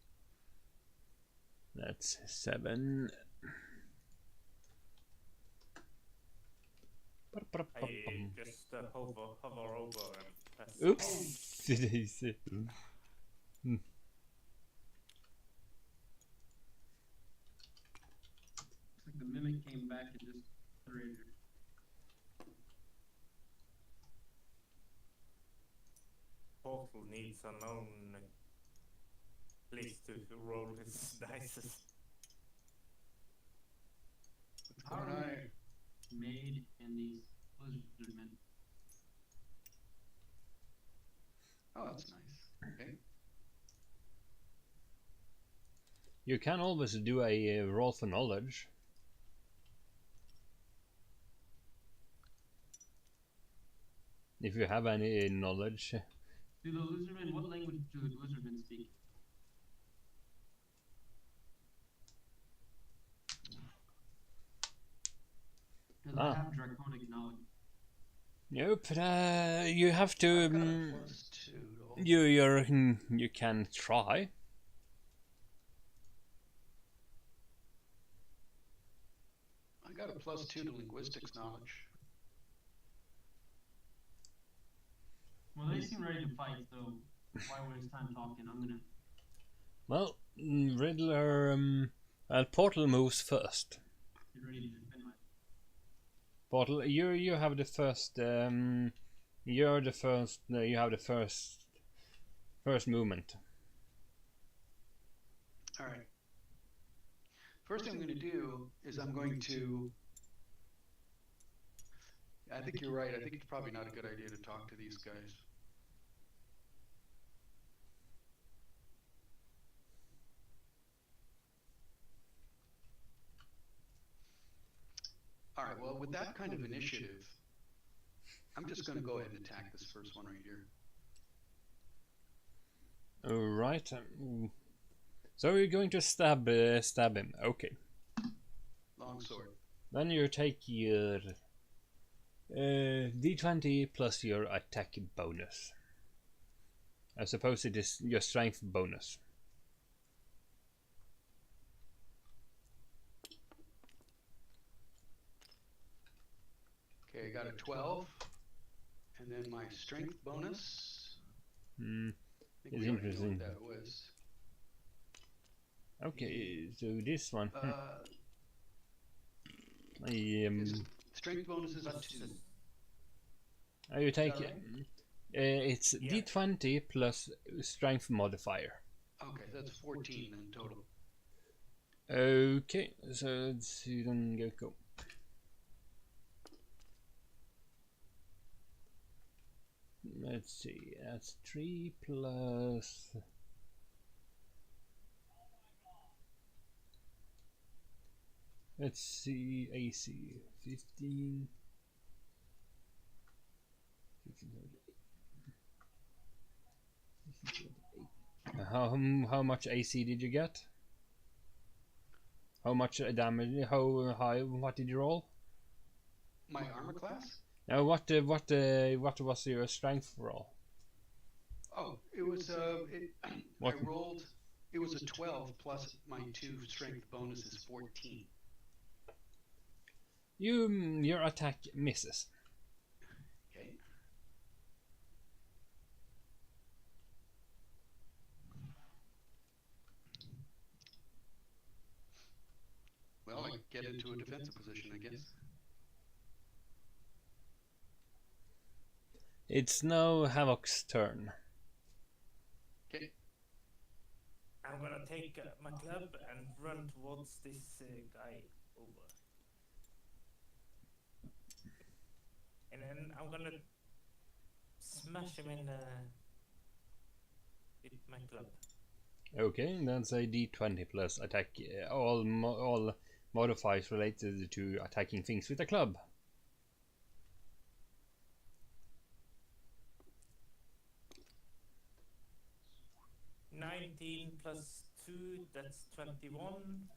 that's 7. I just hover over and press. Oops. Looks like the mimic came back and just threatened her. Portal needs a known place to roll his dice. How Don't are I? we made in these lizardmen? Oh, that's nice. Okay. You can always do a roll for knowledge. If you have any knowledge. Do the lizardmen, what language do the lizardmen speak? Because I have draconic knowledge. Nope. You have to. I've got a +2 to all. You can try. I got a +2 to linguistics knowledge. Well, they seem ready to fight, so why waste time talking? I'm gonna. Well, Riddler. Portal moves first. Get ready to defend my. Portal, you have the first. You're the first. You have the first movement. All right. First thing I'm going to do is I'm going to. I think you're right. I think it's probably not a good idea to talk to these guys. All right. Well, with that kind of initiative, I'm just going to go ahead and attack this first one right here. Alright. So you're going to stab him. Okay. Long sword. Then you take your d20 plus your attack bonus. I suppose it is your strength bonus. Okay, I got a 12. And then my strength bonus. Hmm. I think It's we already know interesting. what that was. Okay, so this one. Is strength bonus is up to. You take Is that it's Yeah. d20 plus strength modifier. Okay, so that's 14 in total. Okay, so let's see, then go. Let's see, that's 3 plus. Let's see, AC 15. 15, how much AC did you get? How much damage? How high? What did you roll? My armor class? Now, what was your strength roll? Oh, it was I What? rolled. It was a 12 plus my 2 strength bonus is 14. Your attack misses. Okay. Well, I get into a defensive position, I guess. It's now Havoc's turn. Okay. I'm gonna take my club and run towards this guy over. And then I'm gonna smash him in with my club. Okay, that's a d20 plus attack. All modifiers related to attacking things with a club. 19 plus 2, that's 21.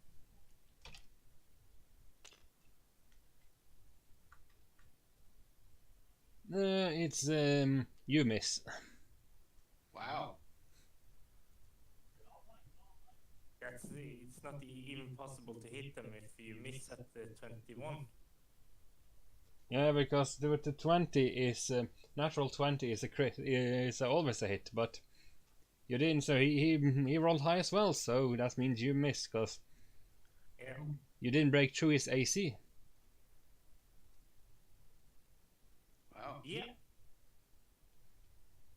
It's you miss. Wow. It's not even possible to hit them if you miss at the 21. Yeah, because the 20 is natural 20 is a crit, is always a hit, but you didn't. So he rolled high as well. So that means you missed because Yeah. you didn't break through his AC. Wow. Yeah.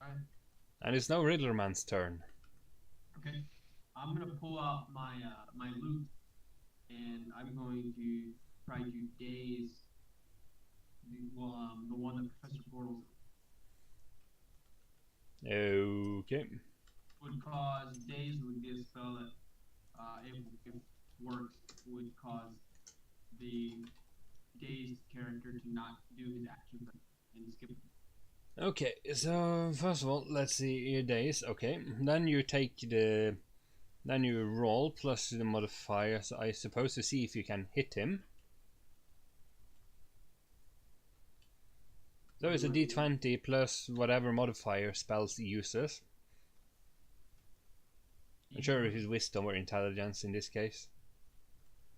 Alright, And it's now Riddlerman's turn. okay. I'm gonna pull out my my loot, and I'm going to try to daze the one that Professor Portals Okay. would cause daze would be a spell that if works would cause the dazed character to not do his action and skip it. Okay, so first of all, let's see your days. Okay, then you take the, then you roll plus the modifiers, I suppose, to see if you can hit him. So it's a d20 plus whatever modifier spells he uses. I'm sure it is wisdom or intelligence in this case.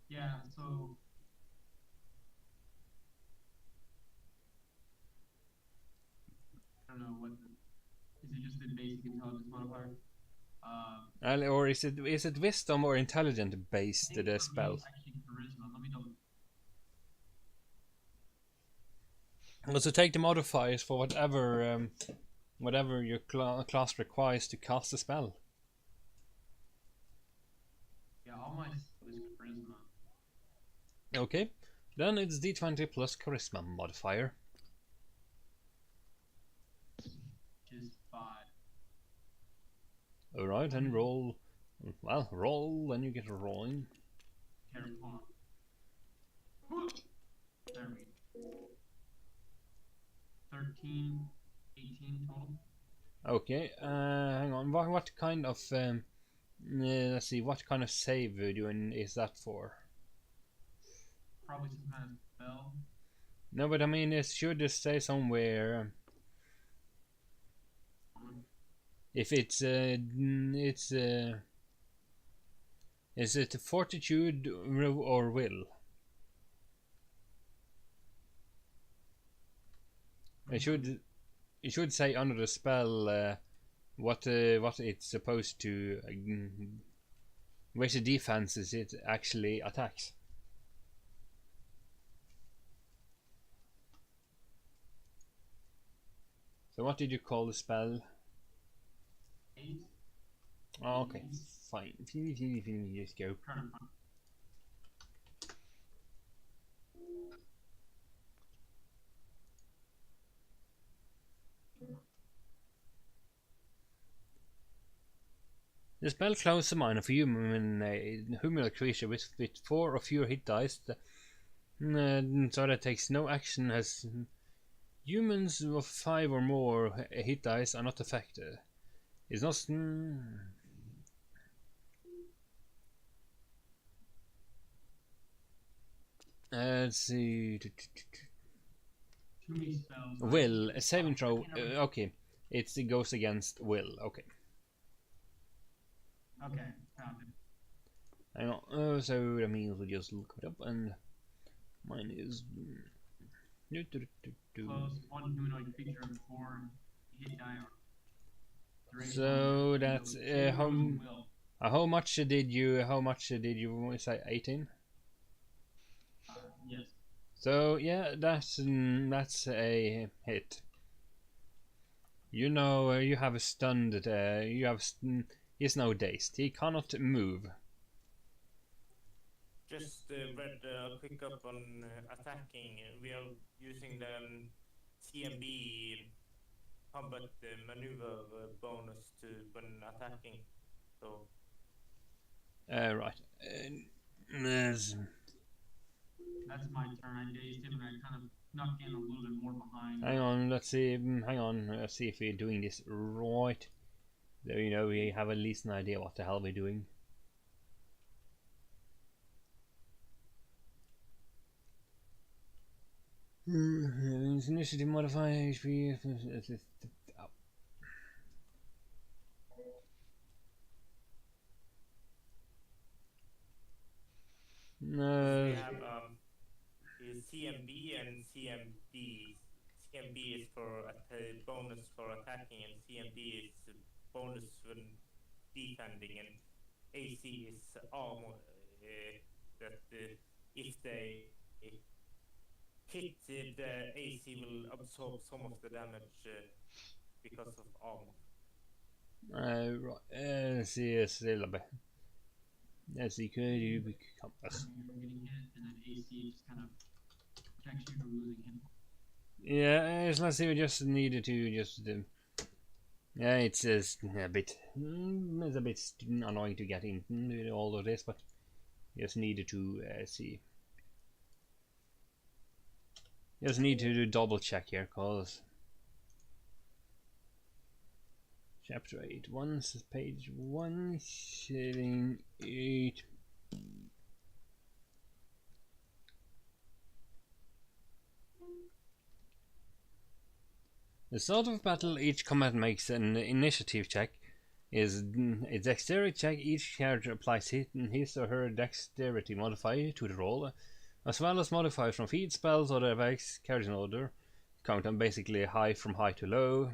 Yeah, so I don't know what is it just the basic intelligence modifier? Or is it wisdom or intelligence based I think the for me spell? it's actually charisma. Let me double. So take the modifiers for whatever your class requires to cast a spell. Yeah, all my stuff is charisma. Okay, then it's d20 plus charisma modifier. Which is 5. Alright, and roll. Well, roll, then you get a rolling. Careful. There we go. 13, 18 total. Okay, hang on. What kind of let's see, what kind of save is that for? Probably some kind of spell. No, but I mean, it should just say somewhere. If it's is it fortitude or will? It should say under the spell what it's supposed to which defenses it actually attacks. So what did you call the spell? 8. Oh, okay, fine. Just go. Turn it. The spell closes the mind of a human creature with 4 or fewer hit dice, so that takes no action. Has humans of 5 or more hit dice are not affected. It's not. Let's see. Too many spells. Will, a saving throw. Okay, it goes against will. Okay. Okay, found it. Hang on. So that means we just look it up, and mine is. Close one humanoid creature of 4 hit die. So that's how much did you say? 18. Yes. So yeah, that's a hit. You know, you have a stunned. He's now dazed. He cannot move. Just read a quick up on attacking. We are using the CMB combat maneuver bonus to when attacking. So. Right. That's my turn. I dazed him and I kind of snuck in a little bit more behind. Hang on. Let's see. Hang on. Let's see if we're doing this right. So, you know, we have at least an idea what the hell we're doing. Initiative modifier HP. No. We have CMB and CMD. CMB is for a bonus for attacking, and CMD is bonus when defending, and AC is armor. That if they hit, the AC will absorb some of the damage because of armor. Right. Let's see. It's a little bit. Yes, you could. You become us. You're getting hit, and then AC just kind of protects you from losing hit. Yeah, let's see. We just needed to just. Yeah, it's just a bit. It's a bit annoying to get into all of this, but just needed to see. Just need to do double check here, cause chapter 8, page 178. The start of battle, each combat makes an initiative check. Is a dexterity check. Each character applies his or her dexterity modifier to the roll, as well as modifiers from feat, spells, or effects carried in order. Count them basically high from high to low.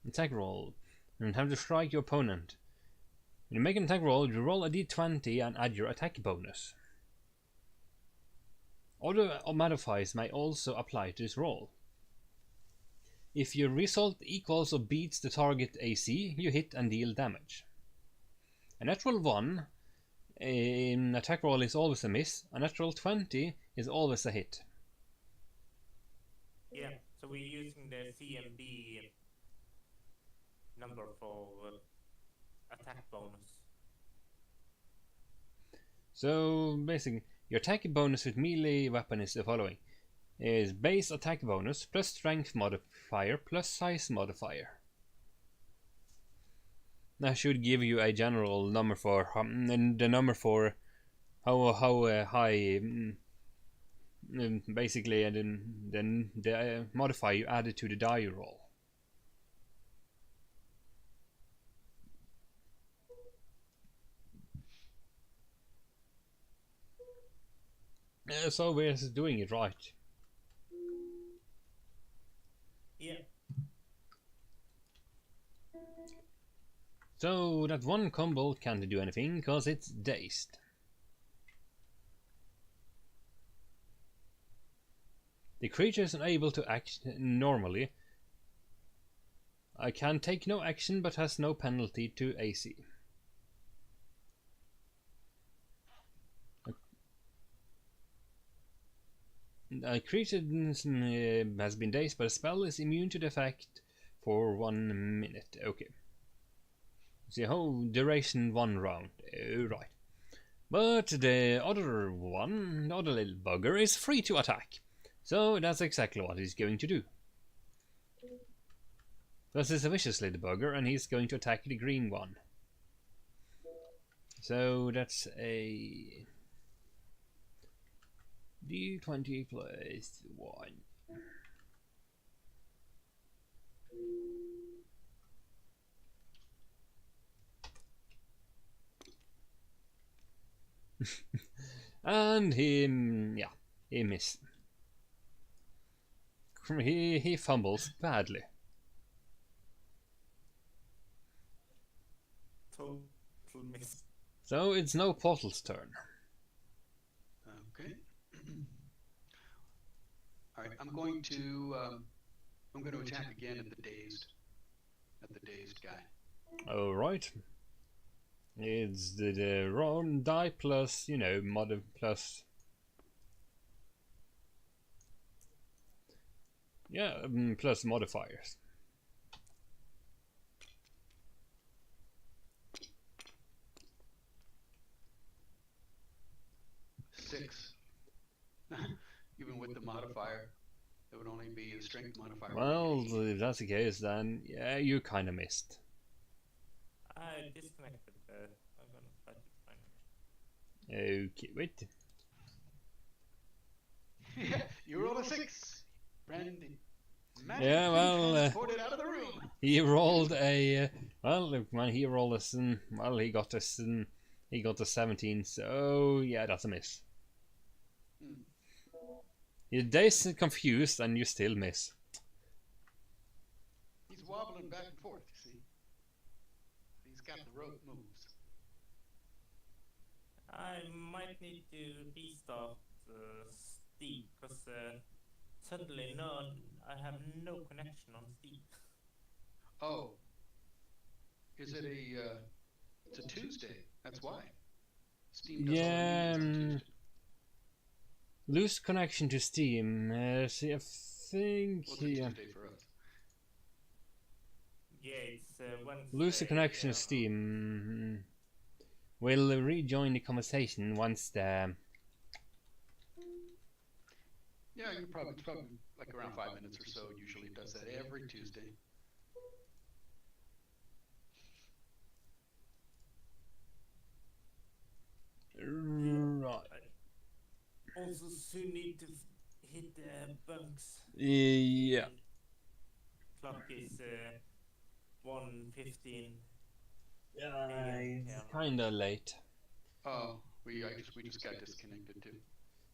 Attack roll. And have to strike your opponent. When you make an attack roll, you roll a d20 and add your attack bonus. Other modifiers may also apply to this roll. If your result equals or beats the target AC, you hit and deal damage. A natural 1 in attack roll is always a miss. A natural 20 is always a hit. Yeah, so we're using the CMB number for attack bonus. So basically, your attack bonus with melee weapon is the following: is base attack bonus plus strength modifier plus size modifier. That should give you a general number for the number for how high. Basically, and then the modifier you added to the die roll. So we're doing it right. Yeah. So that one combo can't do anything because it's dazed. The creature is unable to act normally. I can take no action but has no penalty to AC. A creature has been dazed, but a spell is immune to the effect for 1 minute. Okay. The whole duration 1 round. Oh, right. But the other one, the other little bugger, is free to attack. So that's exactly what he's going to do. This is a vicious little bugger, and he's going to attack the green one. So that's a d20 plus 1. And he missed. He fumbles badly. Total miss. So it's no Portal's turn. Okay. All right, I'm going to attack again at the dazed guy. All right. It's the roll die plus mod plus. Yeah, plus modifiers. Six. Even with the modifier, it would only be a strength modifier. Well, if that's the case, then yeah, you kind of missed. I disconnected. I'm gonna try to find it. Okay, wait. You roll a 6, Brandy. Yeah, well, transported out of the room. he rolled a when he rolled he got a 17. So yeah, that's a miss. You're dazed and confused, and you still miss. He's wobbling back and forth. You see, he's got the rope moves. I might need to restart Steam because suddenly I have no connection on Steam. Oh, Is it a? It's a Tuesday. That's why. Steam does all their Yeah, meetings on Tuesday. lose connection to Steam. See, I think Well, it's a Tuesday for us. Yeah, it's Wednesday. lose the connection to yeah. Steam. We'll rejoin the conversation once the. Yeah, it's probably like around 5 minutes or so. Usually does that every Tuesday. Right. Also soon need to hit the bunks. Yeah. Clock is 1:15. It's kinda late. Oh, we just got disconnected too.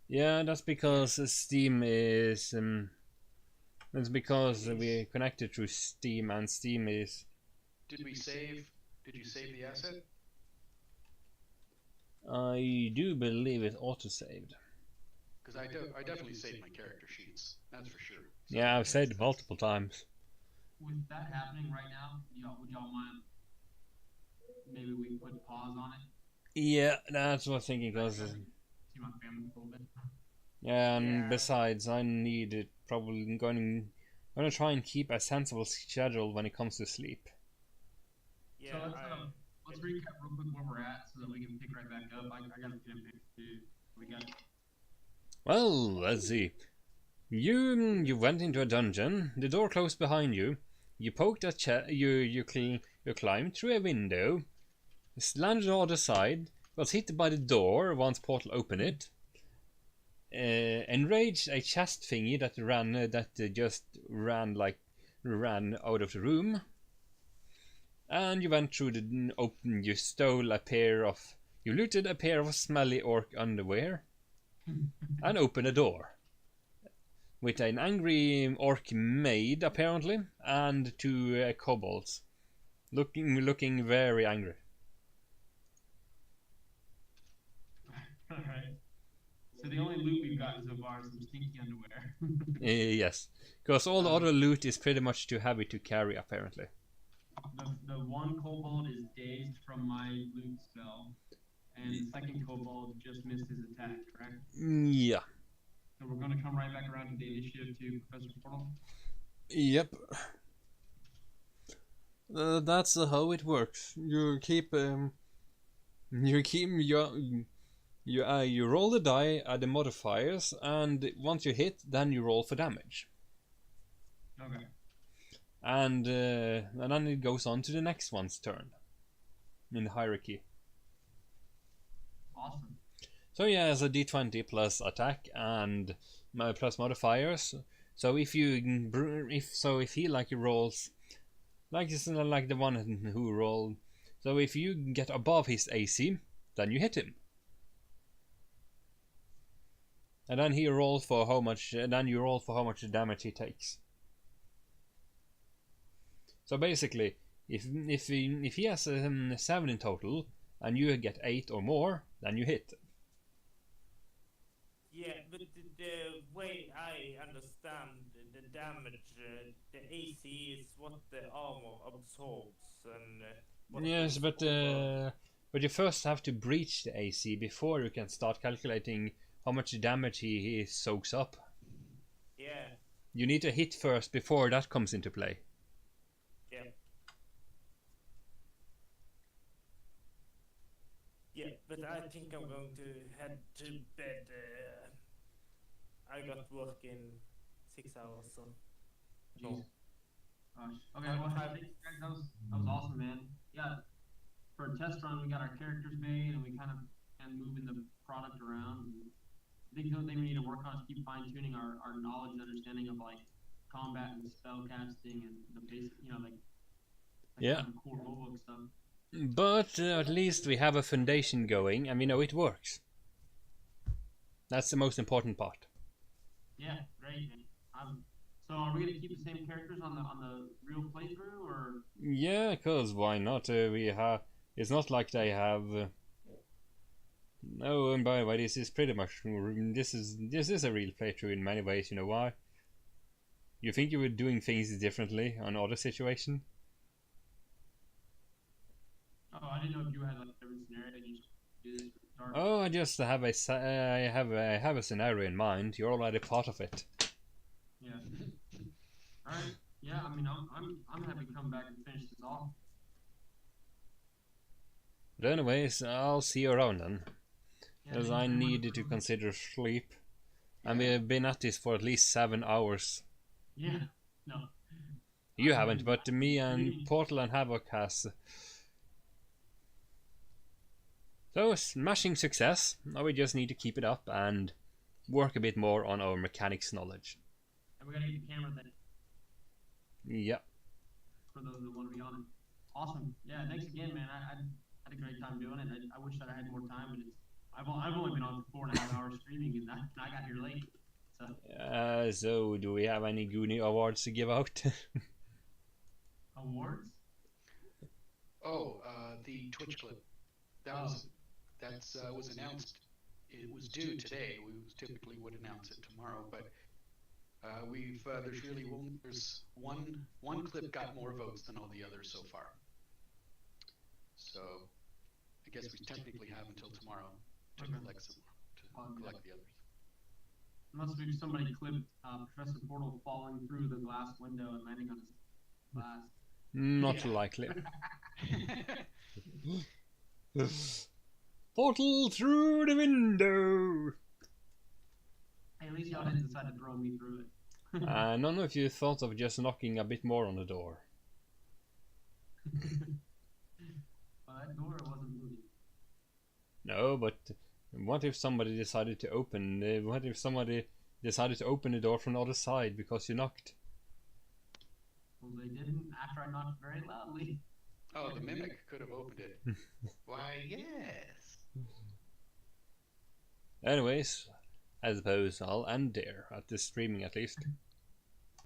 Yeah, that's because Steam is. It's because we connected through Steam, and Steam is. Did we save? Did you save the asset? I do believe it auto-saved. Because I definitely saved my character sheets. That's for sure. So Yeah, I've saved it multiple times. With that happening right now, would y'all mind? Maybe we put pause on it. Yeah, that's what I was thinking. Because See my family a little bit. yeah, and Yeah. besides, I need it. Probably gonna try and keep a sensible schedule when it comes to sleep. Yeah, So let's recap real quick where we're at so that we can pick right back up. I got a pen and paper too. We got. Well, let's see. You went into a dungeon. The door closed behind you. You poked a you climbed through a window. Landed on the other side. Was hit by the door once portal opened it. Enraged a chest thingy that just ran out of the room. And you went through the open. You looted a pair of smelly orc underwear, and opened a door with an angry orc maid apparently, and two kobolds, looking very angry. Alright. So the only loot we've gotten so far is some stinky underwear. Yes, because all the other loot is pretty much too heavy to carry apparently. The one kobold is dazed from my loot spell, and the second kobold just missed his attack, correct? Yeah. So we're going to come right back around to the initiative to Professor Portal. Yep. That's how it works. You roll the die at the modifiers, and once you hit, then you roll for damage. Okay. And then it goes on to the next one's turn in the hierarchy. Awesome. So yeah, it's a d20 plus attack and plus modifiers. So if he rolls like the one who rolled. So if you get above his AC, then you hit him. And then he rolls for how much. And then you roll for how much damage he takes. So basically, if he has 7 in total, and you get 8 or more, then you hit. Yeah, but the way I understand the damage, the AC is what the armor absorbs, and what Yes, is but you first have to breach the AC before you can start calculating how much damage he soaks up. Yeah, You need to hit first before that comes into play. yeah. Yeah, but I think I'm going to head to bed. I got work in 6 hours, so. Jeez. Gosh. Okay, well, thanks, guys. That was awesome, man. Yeah, for a test run, we got our characters made, and we kind of moving the product around. And I think the only thing we need to work on is keep fine tuning our knowledge and understanding of like combat and spell casting and the basic, Yeah. kind of core rulebook stuff. But at least we have a foundation going, and we know it works. That's the most important part. Yeah, great. So are we gonna keep the same characters on the real playthrough, or? Yeah, cause why not? It's not like they have. No, and by the way, this is pretty much this is a real playthrough in many ways. You know why? You think you were doing things differently on other situation? I didn't know if you had like a different scenario and you just do this from the start. Oh, I just have I have a scenario in mind. You're already part of it. Yeah. All right. Yeah. I mean, I'm happy to come back and finish this off. But anyways, I'll see you around then, Yeah, as thank I you very much needed for to coming. consider sleep. And we've been at this for at least 7 hours. Yeah. No. You I'm haven't, ready. but me and Me. Portal and Havoc has. So, smashing success. Now we just need to keep it up and work a bit more on our mechanics knowledge. And we gotta get the camera then Yeah. for those that want to be on it. Awesome. Yeah. Thanks again, man. I had a great time doing it. I wish that I had more time, but I've only been on for 4.5 hours streaming, and I got here late. So So, do we have any goonie awards to give out? awards. Oh, the Twitch clip. That was announced. It was due today. We typically would announce it tomorrow, but there's one clip got more votes than all the others so far. So I guess we technically have until tomorrow to collect the others. Unless somebody clipped Professor Portal falling through the glass window and landing on his glass. Not Yeah. likely. Portal through the window! Hey, at least y'all didn't decide to throw me through it. None of you thought of just knocking a bit more on the door. Well, that door wasn't moving. No, but what if somebody decided to open? What if somebody decided to open the door from the other side because you knocked? Well, they didn't after I knocked very loudly. Oh, the mimic could have opened it. Why, yes. Anyways, I suppose I'll end there at this streaming at least.